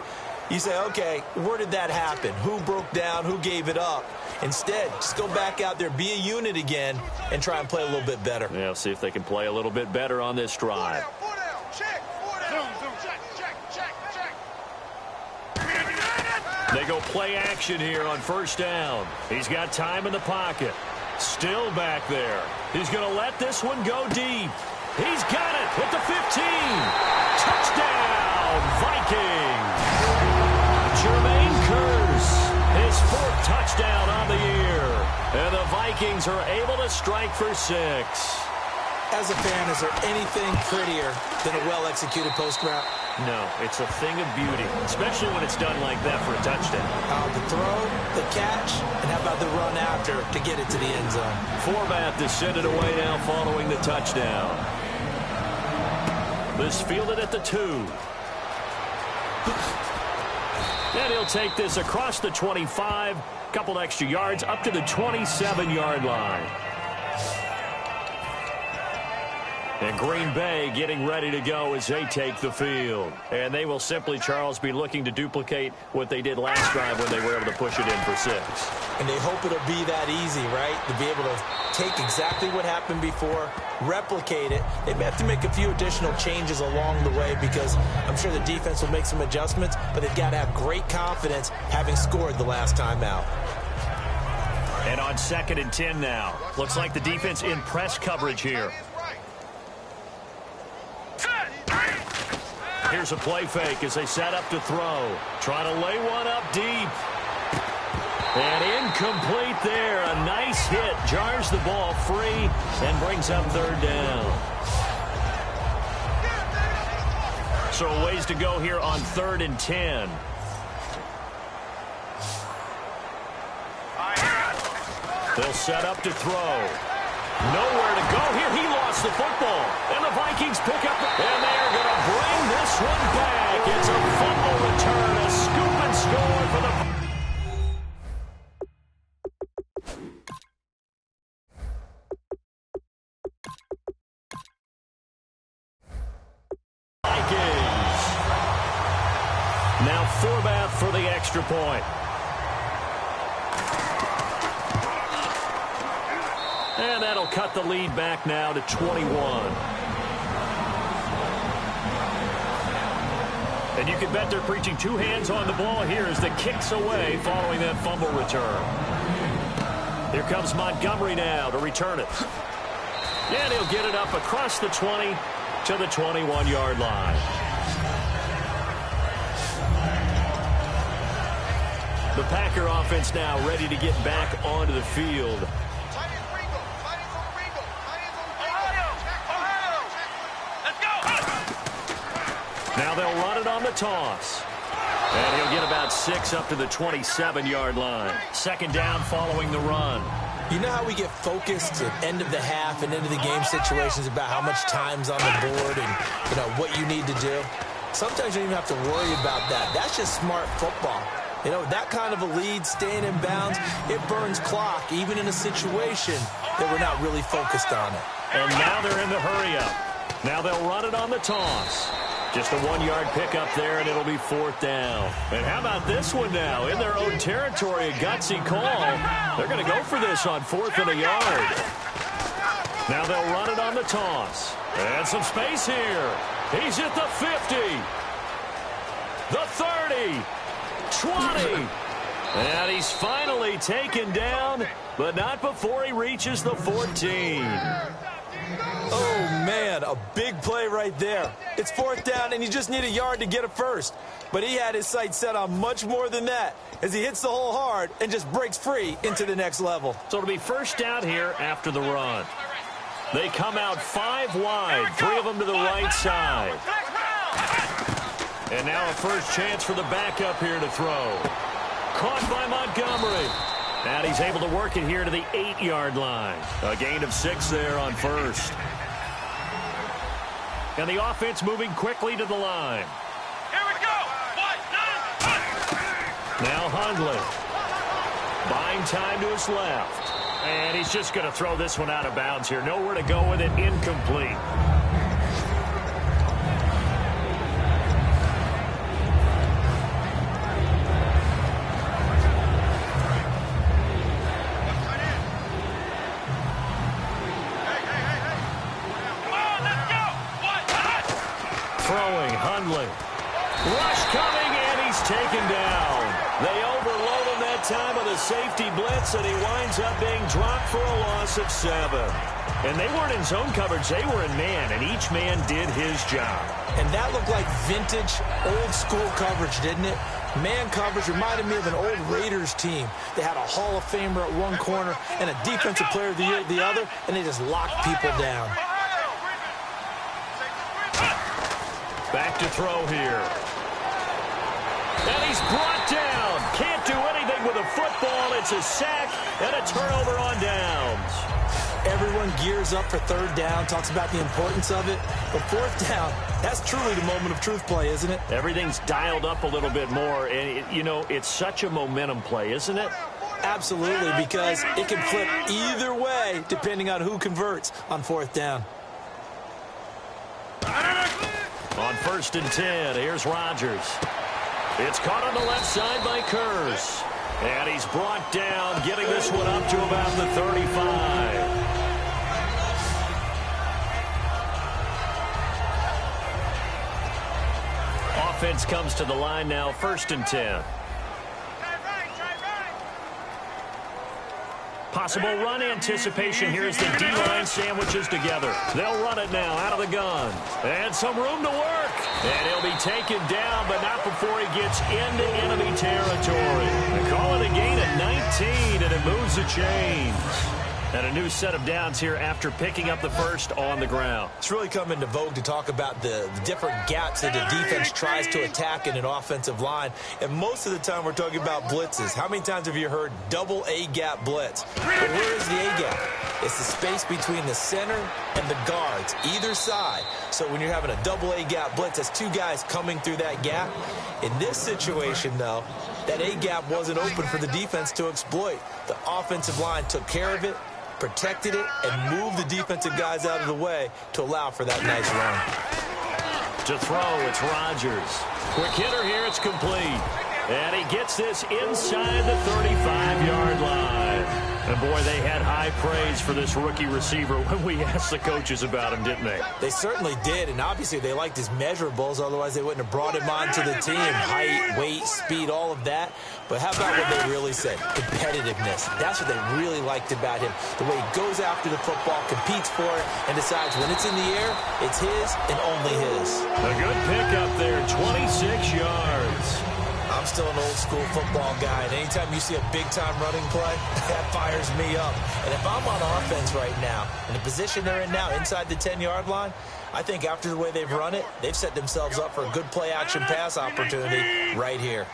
you say, okay, where did that happen? Who broke down? Who gave it up? Instead, just go back out there, be a unit again, and try and play a little bit better. Yeah, see if they can play a little bit better on this drive. They go play action here on first down. He's got time in the pocket. Still back there. He's going to let this one go deep. He's got it at the 15. Touchdown, Vikings. Jermaine Kearse, his 4th touchdown on the year. And the Vikings are able to strike for 6. As a fan, is there anything prettier than a well-executed post route? No, it's a thing of beauty, especially when it's done like that for a touchdown. The throw, the catch, and how about the run after to get it to the end zone? Forbath to send it away now following the touchdown. This fielded at the 2. And he'll take this across the 25, couple extra yards up to the 27-yard line. And Green Bay getting ready to go as they take the field. And they will simply, Charles, be looking to duplicate what they did last drive when they were able to push it in for 6. And they hope it'll be that easy, right? To be able to take exactly what happened before, replicate it. They may have to make a few additional changes along the way because I'm sure the defense will make some adjustments, but they've got to have great confidence having scored the last time out. And on 2nd and 10 now. Looks like the defense in press coverage here. Here's a play fake as they set up to throw. Trying to lay one up deep. And incomplete there. A nice hit. Jars the ball free and brings up 3rd down. So a ways to go here on 3rd and 10. They'll set up to throw. Nowhere to go here. He lost the football. And the Vikings pick up. And they're going to bring this one back. It's a fumble return. A scoop and score for the Vikings. Now Forbath for the extra point. And that'll cut the lead back now to 21. And you can bet they're preaching 2 hands on the ball here as the kick's away following that fumble return. Here comes Montgomery now to return it. And he'll get it up across the 20 to the 21-yard line. The Packer offense now ready to get back onto the field. Now they'll run it on the toss. And he'll get about 6 up to the 27-yard line. 2nd down following the run. You know how we get focused at end of the half and into the game situations about how much time's on the board and, you know, what you need to do? Sometimes you don't even have to worry about that. That's just smart football. You know, that kind of a lead, staying in bounds, it burns clock, even in a situation that we're not really focused on it. And now they're in the hurry-up. Now they'll run it on the toss. Just a 1-yard pickup there, and it'll be 4th down. And how about this one now? In their own territory, a gutsy call. They're going to go for this on 4th and a yard. Now they'll run it on the toss. And some space here. He's at the 50. The 30. 20. And he's finally taken down, but not before he reaches the 14. Oh, man, a big play right there. It's 4th down, and you just need a yard to get it first. But he had his sights set on much more than that as he hits the hole hard and just breaks free into the next level. So it'll be 1st down here after the run. They come out 5 wide, 3 of them to the right side. And now a first chance for the backup here to throw. Caught by Montgomery. And he's able to work it here to the 8-yard line. A gain of 6 there on first. And the offense moving quickly to the line. Here we go. Now Hundley. Buying time to his left. And he's just going to throw this one out of bounds here. Nowhere to go with it. Incomplete. Throwing, Hundley. Rush coming, and he's taken down. They overload him that time with a safety blitz, and he winds up being dropped for a loss of 7. And they weren't in zone coverage. They were in man, and each man did his job. And that looked like vintage, old-school coverage, didn't it? Man coverage reminded me of an old Raiders team. They had a Hall of Famer at one corner and a Defensive Player of the Year at the other, and they just locked people down. Back to throw here. And he's brought down. Can't do anything with a football. It's a sack and a turnover on downs. Everyone gears up for third down, talks about the importance of it. But fourth down, that's truly the moment of truth play, isn't it? Everything's dialed up a little bit more. And, it's such a momentum play, isn't it? Absolutely, because it can flip either way depending on who converts on fourth down. On 1st and 10, here's Rodgers. It's caught on the left side by Kurz. And he's brought down, getting this one up to about the 35. Offense comes to the line now, 1st and 10. Possible run anticipation here as the D-line sandwiches together. They'll run it now out of the gun. And some room to work. And he'll be taken down, but not before he gets into enemy territory. They call it a gain of 19, and it moves the chains. And a new set of downs here after picking up the first on the ground. It's really come into vogue to talk about the different gaps that the defense tries to attack in an offensive line. And most of the time we're talking about blitzes. How many times have you heard double A-gap blitz? But where is the A-gap? It's the space between the center and the guards, either side. So when you're having a double A-gap blitz, that's 2 guys coming through that gap. In this situation, though, that A-gap wasn't open for the defense to exploit. The offensive line took care of it, protected it, and moved the defensive guys out of the way to allow for that nice run. To throw, it's Rodgers. Quick hitter here, it's complete. And he gets this inside the 35-yard line. And, boy, they had high praise for this rookie receiver when we asked the coaches about him, didn't they? They certainly did, and obviously they liked his measurables. Otherwise, they wouldn't have brought him onto the team. Height, weight, speed, all of that. But how about what they really said? Competitiveness. That's what they really liked about him. The way he goes after the football, competes for it, and decides when it's in the air, it's his and only his. A good pickup there, 26 yards. I'm still an old-school football guy, and anytime you see a big-time running play, that fires me up. And if I'm on offense right now, in the position they're in now, inside the 10-yard line, I think after the way they've run it, they've set themselves up for a good play-action pass opportunity right here.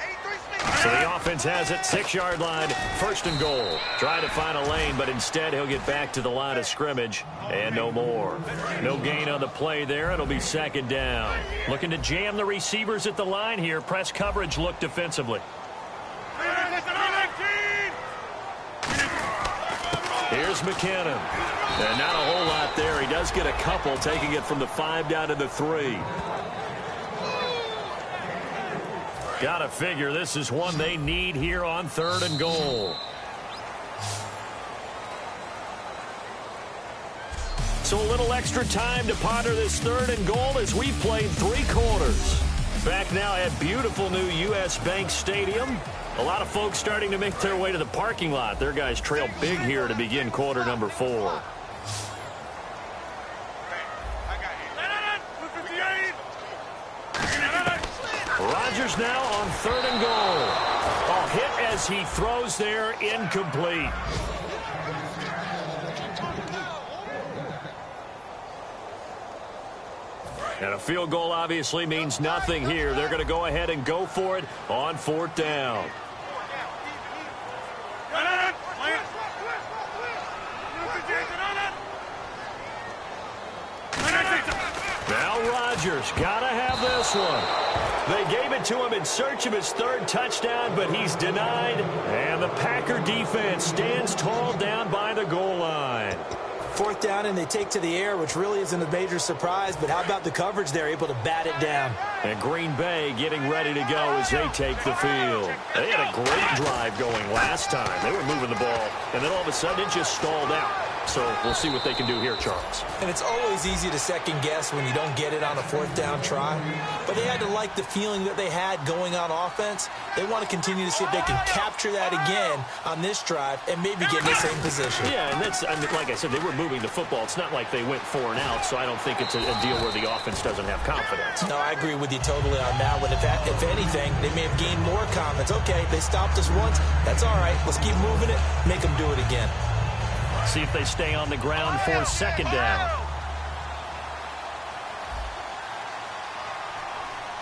So the offense has it, 6-yard line, 1st and goal. Trying to find a lane, but instead he'll get back to the line of scrimmage and no more. No gain on the play there. It'll be 2nd down. Looking to jam the receivers at the line here. Press coverage look defensively. Here's McKinnon. And not a whole lot there. He does get a couple, taking it from the 5 down to the 3. Gotta figure this is one they need here on 3rd and goal. So a little extra time to ponder this 3rd and goal as we played 3 quarters. Back now at beautiful new U.S. Bank Stadium. A lot of folks starting to make their way to the parking lot. Their guys trail big here to begin quarter number 4. Rodgers now on 3rd and goal. A hit as he throws there, incomplete. And a field goal obviously means nothing here. They're going to go ahead and go for it on 4th down. Now Rodgers got to have this one. They gave it to him in search of his 3rd touchdown, but he's denied. And the Packer defense stands tall down by the goal line. 4th down, and they take to the air, which really isn't a major surprise. But how about the coverage there, able to bat it down? And Green Bay getting ready to go as they take the field. They had a great drive going last time. They were moving the ball, and then all of a sudden it just stalled out. So we'll see what they can do here, Charles. And it's always easy to second guess when you don't get it on a 4th down try. But they had to like the feeling that they had going on offense. They want to continue to see if they can capture that again on this drive and maybe get in the same position. Yeah, and that's, like I said, they were moving the football. It's not like they went 4 and out, so I don't think it's a deal where the offense doesn't have confidence. No, I agree with you totally on that one. If anything, they may have gained more confidence. Okay, they stopped us once. That's all right. Let's keep moving it. Make them do it again. See if they stay on the ground for 2nd down.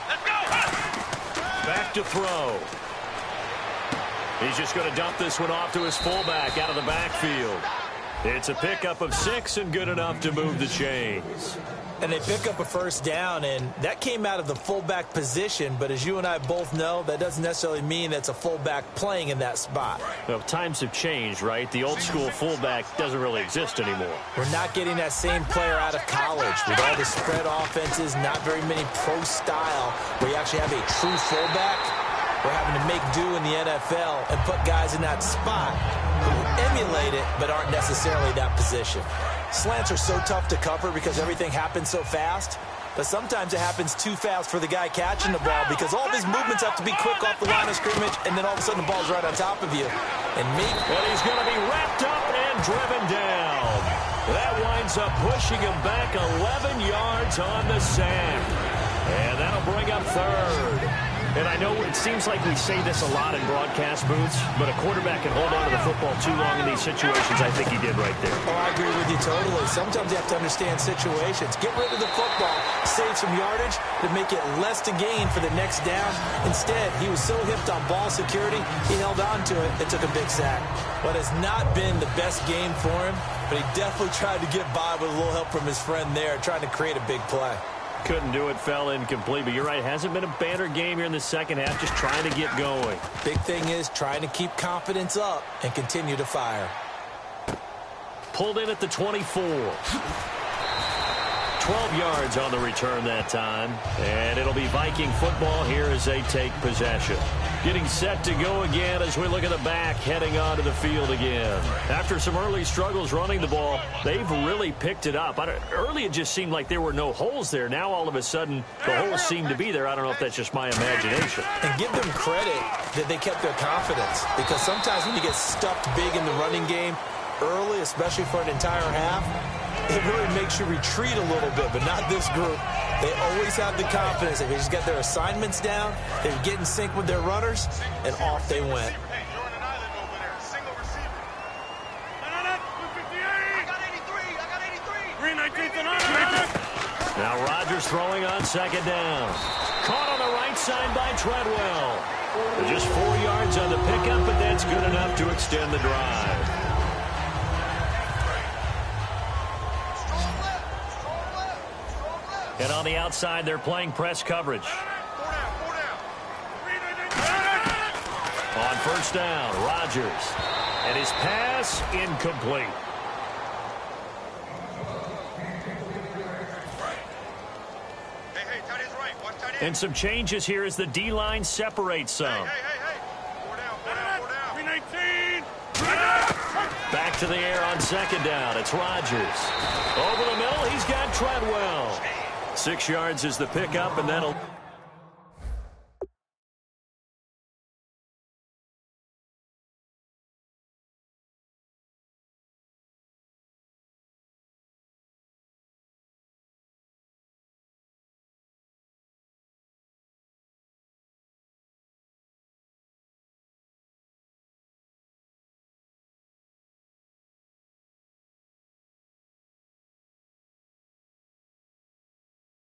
Let's go. Back to throw. He's just going to dump this one off to his fullback out of the backfield. It's a pickup of 6 and good enough to move the chains. And they pick up a 1st down, and that came out of the fullback position. But as you and I both know, that doesn't necessarily mean that's a fullback playing in that spot. Well, times have changed, right? The old school fullback doesn't really exist anymore. We're not getting that same player out of college with all the spread offenses, not very many pro style, where you actually have a true fullback. We're having to make do in the NFL and put guys in that spot who emulate it but aren't necessarily that position. Slants are so tough to cover because everything happens so fast, but sometimes it happens too fast for the guy catching the ball because all of his movements have to be quick off the line of scrimmage, and then all of a sudden the ball's right on top of you. And he's going to be wrapped up and driven down. That winds up pushing him back 11 yards on the sack. And that'll bring up 3rd. And I know it seems like we say this a lot in broadcast booths, but a quarterback can hold on to the football too long in these situations. I think he did right there. Oh, I agree with you totally. Sometimes you have to understand situations. Get rid of the football, save some yardage to make it less to gain for the next down. Instead, he was so hipped on ball security, he held on to it and took a big sack. What has not been the best game for him, but he definitely tried to get by with a little help from his friend there, trying to create a big play. Couldn't do it, fell incomplete, but you're right, hasn't been a banner game here in the 2nd half, just trying to get going. Big thing is trying to keep confidence up and continue to fire. Pulled in at the 24. 12 yards on the return that time, and it'll be Viking football here as they take possession. Getting set to go again as we look at the back, heading onto the field again. After some early struggles running the ball, they've really picked it up. Early it just seemed like there were no holes there. Now all of a sudden the holes seem to be there. I don't know if that's just my imagination. And give them credit that they kept their confidence, because sometimes when you get stuffed big in the running game early, especially for an entire half, it really makes you retreat a little bit, but not this group. They always have the confidence. They just got their assignments down, they get in sync with their runners, and off they went. Now Rodgers throwing on 2nd down. Caught on the right side by Treadwell. Just 4 yards on the pickup, but that's good enough to extend the drive. And on the outside, they're playing press coverage. On 1st down, Rodgers. And his pass incomplete. And some changes here as the D-line separates some. Back to the air on 2nd down. It's Rodgers. Over the middle, he's got Treadwell. 6 yards is the pickup, and that'll...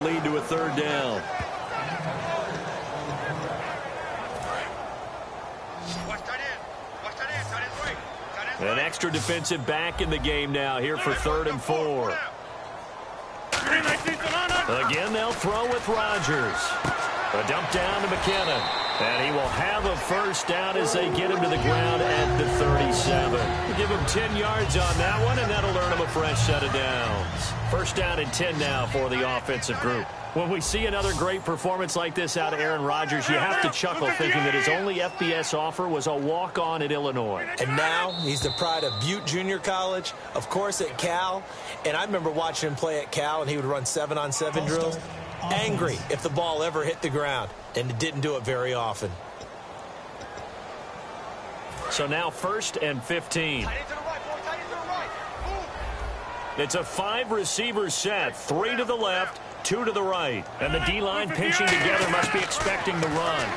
lead to a third down. An extra defensive back in the game now here for 3rd and 4. Again, they'll throw with Rodgers. A dump down to McKinnon. And he will have a first down as they get him to the ground at the 37. We'll give him 10 yards on that one, and that'll earn him a fresh set of downs. First down and 10 now for the offensive group. When we see another great performance like this out of Aaron Rodgers, you have to chuckle thinking that his only FBS offer was a walk-on at Illinois. And now he's the pride of Butte Junior College, of course at Cal. And I remember watching him play at Cal, and he would run 7-on-7 drills. Angry if the ball ever hit the ground, and it didn't do it very often. So now 1st and 15. It's a 5-receiver set, 3 to the left, 2 to the right. And the D-line pinching together must be expecting the run.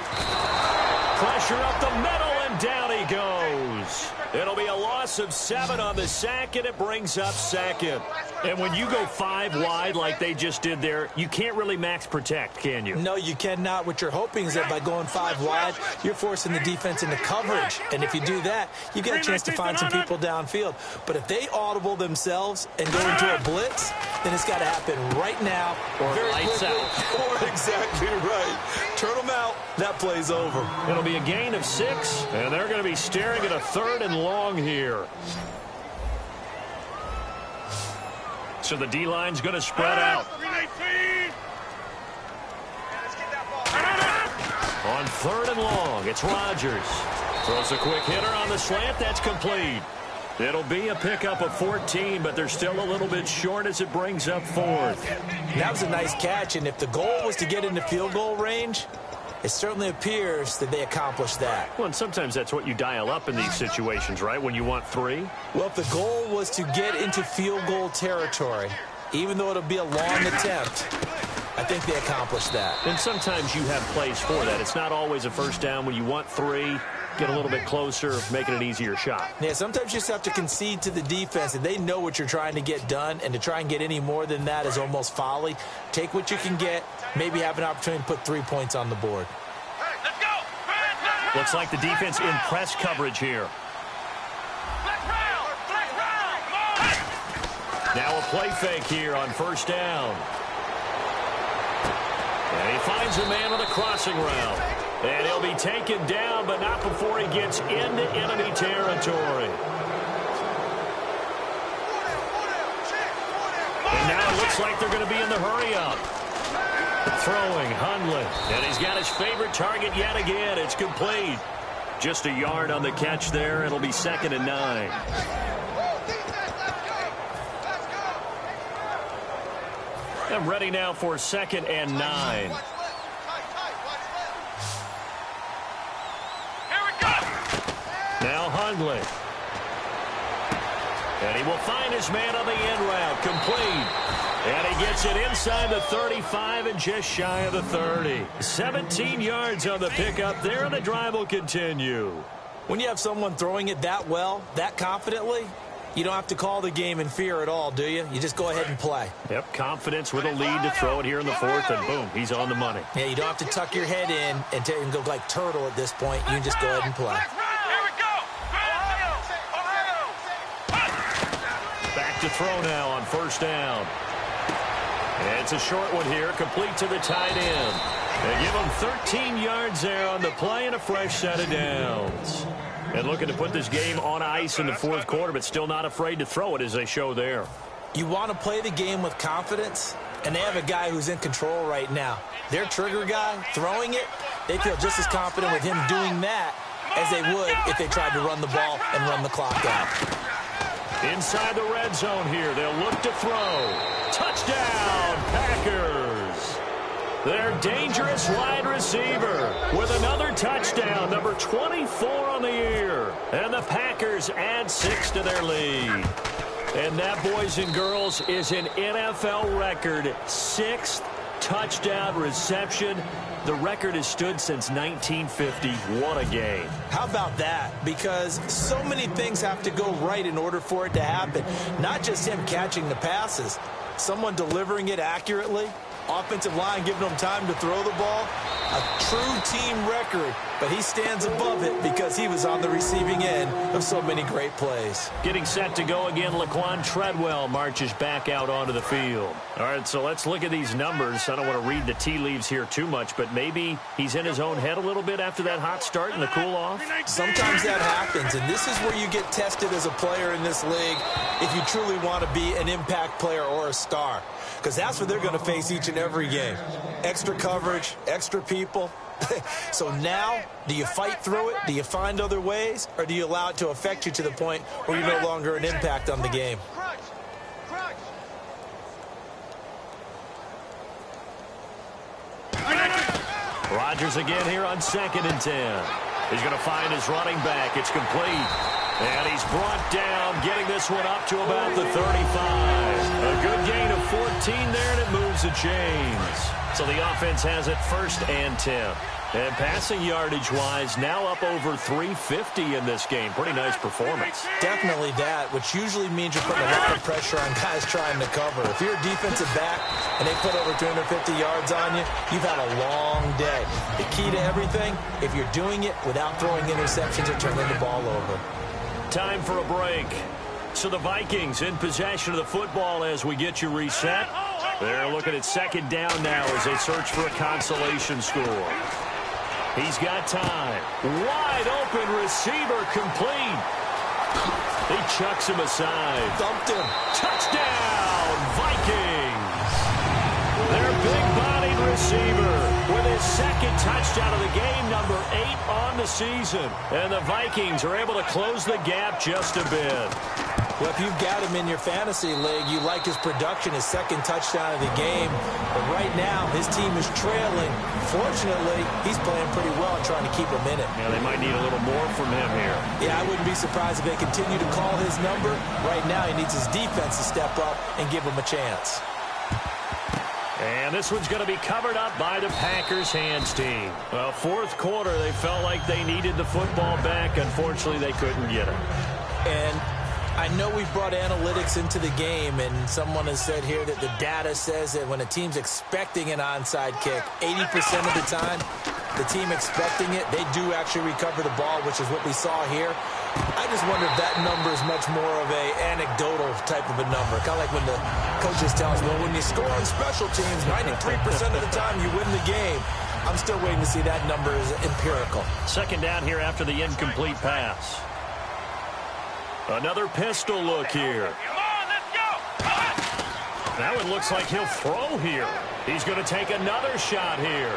Pressure up the middle, and down he goes. It'll be a loss of 7 on the sack, and it brings up 2nd. And when you go 5 wide like they just did there, you can't really max protect, can you? No, you cannot. What you're hoping is that by going 5 wide, you're forcing the defense into coverage. And if you do that, you get a chance to find some people downfield. But if they audible themselves and go into a blitz, then it's got to happen right now. Or lights out. Or exactly right. Turn them out. That play's over. It'll be a gain of 6, and they're going to be staring at a 3rd and long here. So the D-line's going to spread out. On 3rd and long, it's Rodgers. Throws a quick hitter on the slant. That's complete. It'll be a pickup of 14, but they're still a little bit short as it brings up 4th. That was a nice catch, and if the goal was to get into field goal range, it certainly appears that they accomplished that. Well, and sometimes that's what you dial up in these situations, right, when you want 3? Well, if the goal was to get into field goal territory, even though it'll be a long attempt, I think they accomplished that. And sometimes you have plays for that. It's not always a first down when you want 3. Get a little bit closer, making an easier shot. Yeah, sometimes you just have to concede to the defense, and they know what you're trying to get done, and to try and get any more than that is almost folly. Take what you can get, maybe have an opportunity to put 3 points on the board. Looks like the defense in press coverage here. Now a play fake here on 1st down. And he finds a man on the crossing route. And he'll be taken down, but not before he gets into enemy territory. And now it looks like they're going to be in the hurry-up. Throwing, Hundley. And he's got his favorite target yet again. It's complete. Just a yard on the catch there. It'll be 2nd and 9. I'm ready now for 2nd and 9. Now Hundley. And he will find his man on the end route. Complete. And he gets it inside the 35 and just shy of the 30. 17 yards on the pickup there, and the drive will continue. When you have someone throwing it that well, that confidently, you don't have to call the game in fear at all, do you? You just go ahead and play. Yep, confidence with a lead to throw it here in the 4th, and boom, he's on the money. Yeah, you don't have to tuck your head in and go like turtle at this point. You can just go ahead and play. Back to throw now on 1st down. And it's a short one here, complete to the tight end. They give him 13 yards there on the play and a fresh set of downs. And looking to put this game on ice in the 4th quarter, but still not afraid to throw it as they show there. You want to play the game with confidence, and they have a guy who's in control right now. Their trigger guy, throwing it, they feel just as confident with him doing that as they would if they tried to run the ball and run the clock out. Inside the red zone here, they'll look to throw. Touchdown, Packers. Their dangerous wide receiver with another touchdown, number 24 on the year. And the Packers add 6 to their lead. And that, boys and girls, is an NFL record 6th touchdown reception. The record has stood since 1950. What a game. How about that? Because so many things have to go right in order for it to happen. Not just him catching the passes, someone delivering it accurately, Offensive line giving them time to throw the ball. A true team record, but he stands above it because he was on the receiving end of so many great plays. Getting set to go again, Laquan Treadwell marches back out onto the field. All right, so let's look at these numbers. I don't want to read the tea leaves here too much, but maybe he's in his own head a little bit after that hot start and the cool-off. Sometimes that happens, and this is where you get tested as a player in this league if you truly want to be an impact player or a star, because that's what they're going to face each and every game. Extra coverage, extra people. So now, do you fight through it? Do you find other ways? Or do you allow it to affect you to the point where you're no longer an impact on the game? Rodgers again here on 2nd and 10. He's going to find his running back. It's complete. And he's brought down, getting this one up to about the 35. A good gain of 14 there, and it moves the chains. So the offense has it 1st and 10. And passing yardage-wise, now up over 350 in this game. Pretty nice performance. Definitely that, which usually means you're putting a lot of pressure on guys trying to cover. If you're a defensive back and they put over 250 yards on you, you've had a long day. The key to everything, if you're doing it without throwing interceptions or turning the ball over. Time for a break. So the Vikings in possession of the football as we get you reset. They're looking at 2nd down now as they search for a consolation score. He's got time. Wide open receiver complete. He chucks him aside. Dumped him. Touchdown, Vikings. Their big-bodied receiver with his 2nd touchdown of the game, number 8 on the season. And the Vikings are able to close the gap just a bit. Well, if you've got him in your fantasy league, you like his production, his 2nd touchdown of the game. But right now, his team is trailing. Fortunately, he's playing pretty well and trying to keep him in it. Yeah, they might need a little more from him here. Yeah, I wouldn't be surprised if they continue to call his number. Right now, he needs his defense to step up and give him a chance. And this one's going to be covered up by the Packers hands team. Well, 4th quarter, they felt like they needed the football back. Unfortunately, they couldn't get it. And I know we've brought analytics into the game, and someone has said here that the data says that when a team's expecting an onside kick, 80% of the time, the team expecting it, they do actually recover the ball, which is what we saw here. I just wonder if that number is much more of a anecdotal type of a number. Kind of like when the coaches tell us, well, when you score on special teams, 93% of the time you win the game. I'm still waiting to see that number is empirical. 2nd down here after the incomplete pass. Another pistol look here. Come on, let's go. Now it looks like he'll throw here. He's going to take another shot here.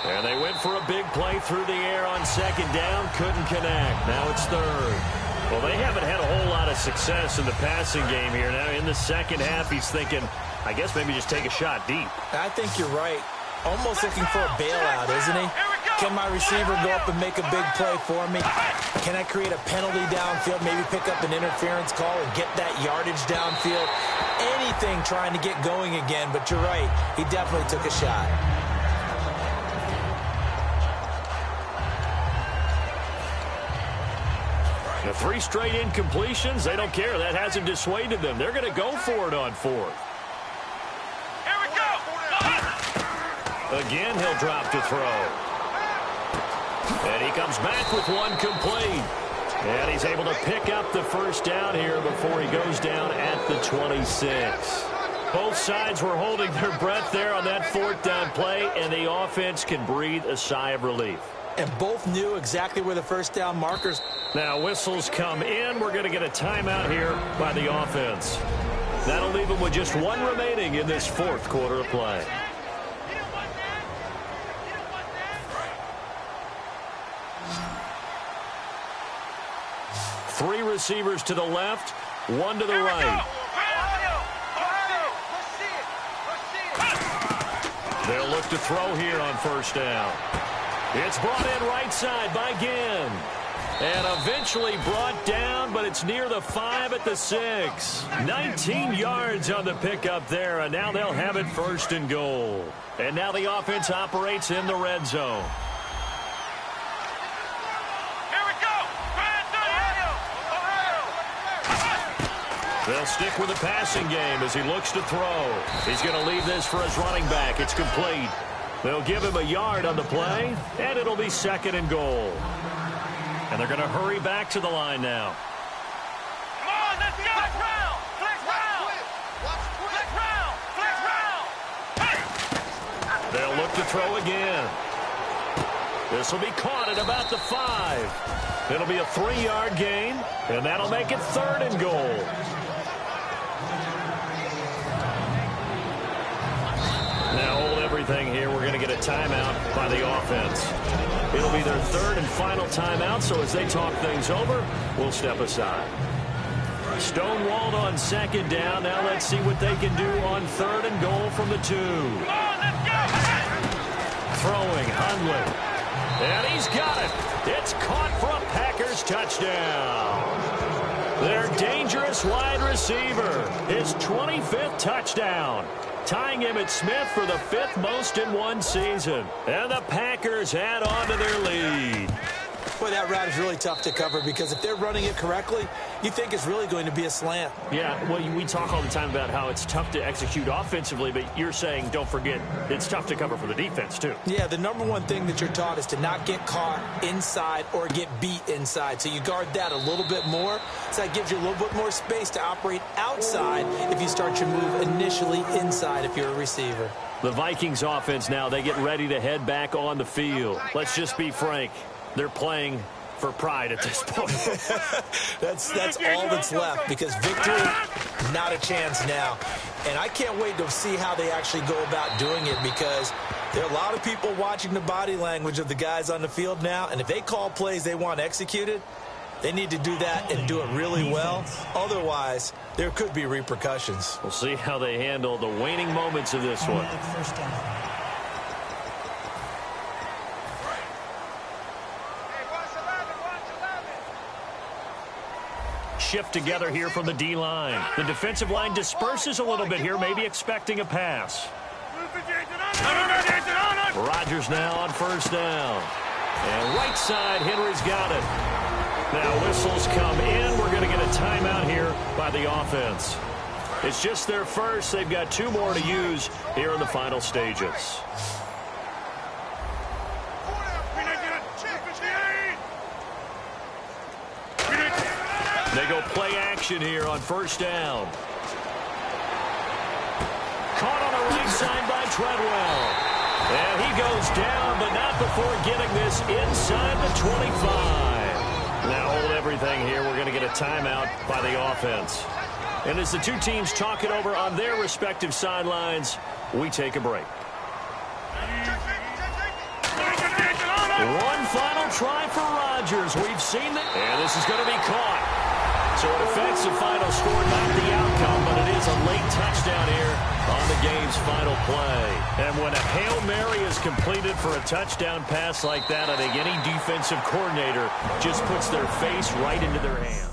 And they went for a big play through the air on 2nd down. Couldn't connect. Now it's 3rd. Well, they haven't had a whole lot of success in the passing game here. Now in the 2nd half, he's thinking, I guess maybe just take a shot deep. I think you're right. Almost looking for a bailout, isn't he? Can my receiver go up and make a big play for me? Can I create a penalty downfield, maybe pick up an interference call and get that yardage downfield? Anything trying to get going again, but you're right. He definitely took a shot. The 3 straight incompletions, they don't care. That hasn't dissuaded them. They're going to go for it on 4th. Here we go. Again, he'll drop to throw. And he comes back with one complete. And he's able to pick up the 1st down here before he goes down at the 26. Both sides were holding their breath there on that 4th down play, and the offense can breathe a sigh of relief. And both knew exactly where the 1st down markers. Now whistles come in. We're going to get a timeout here by the offense. That'll leave them with just 1 remaining in this 4th quarter of play. Three receivers to the left, 1 to the right. They'll look to throw here on 1st down. It's brought in right side by Ginn. And eventually brought down, but it's near the 5 at the 6. 19 yards on the pickup there, and now they'll have it 1st and goal. And now the offense operates in the red zone. They'll stick with the passing game as he looks to throw. He's going to leave this for his running back. It's complete. They'll give him a yard on the play, and it'll be 2nd and goal. And they're going to hurry back to the line now. Come on, let's go. Flex round. Flex round. Flex round. Flex round. Hey. They'll look to throw again. This will be caught at about the 5. It'll be a 3-yard gain, and that'll make it 3rd and goal. Now hold everything here. We're going to get a timeout by the offense. It'll be their 3rd and final timeout, so as they talk things over, we'll step aside. Stonewalled on 2nd down. Now let's see what they can do on 3rd and goal from the 2. Come on, let's go. Throwing, Hundley. And he's got it. It's caught for a Packers touchdown. Their dangerous wide receiver. His 25th touchdown. Tying Emmitt Smith for the 5th most in one season. And the Packers add on to their lead. Boy, that route is really tough to cover because if they're running it correctly, you think it's really going to be a slant. Yeah, well, we talk all the time about how it's tough to execute offensively, but you're saying, don't forget, it's tough to cover for the defense, too. Yeah, the number one thing that you're taught is to not get caught inside or get beat inside. So you guard that a little bit more. So that gives you a little bit more space to operate outside if you start your move initially inside if you're a receiver. The Vikings offense now, they get ready to head back on the field. Let's just be frank. They're playing for pride at this point. that's all that's left because victory, not a chance now. And I can't wait to see how they actually go about doing it because there are a lot of people watching the body language of the guys on the field now. And if they call plays they want executed, they need to do that and do it really well. Otherwise, there could be repercussions. We'll see how they handle the waning moments of this one. First down. Shift together here from the D-line. The defensive line disperses a little bit here, maybe expecting a pass. Rodgers now on 1st down. And right side, Henry's got it. Now whistles come in. We're going to get a timeout here by the offense. It's just their first. They've got 2 more to use here in the final stages. They go play action here on 1st down. Caught on the right side by Treadwell. And he goes down, but not before getting this inside the 25. Now hold everything here. We're going to get a timeout by the offense. And as the 2 teams talk it over on their respective sidelines, we take a break. One final try for Rodgers. We've seen that. And this is going to be caught. So a defensive final score, not the outcome, but it is a late touchdown here on the game's final play. And when a Hail Mary is completed for a touchdown pass like that, I think any defensive coordinator just puts their face right into their hands.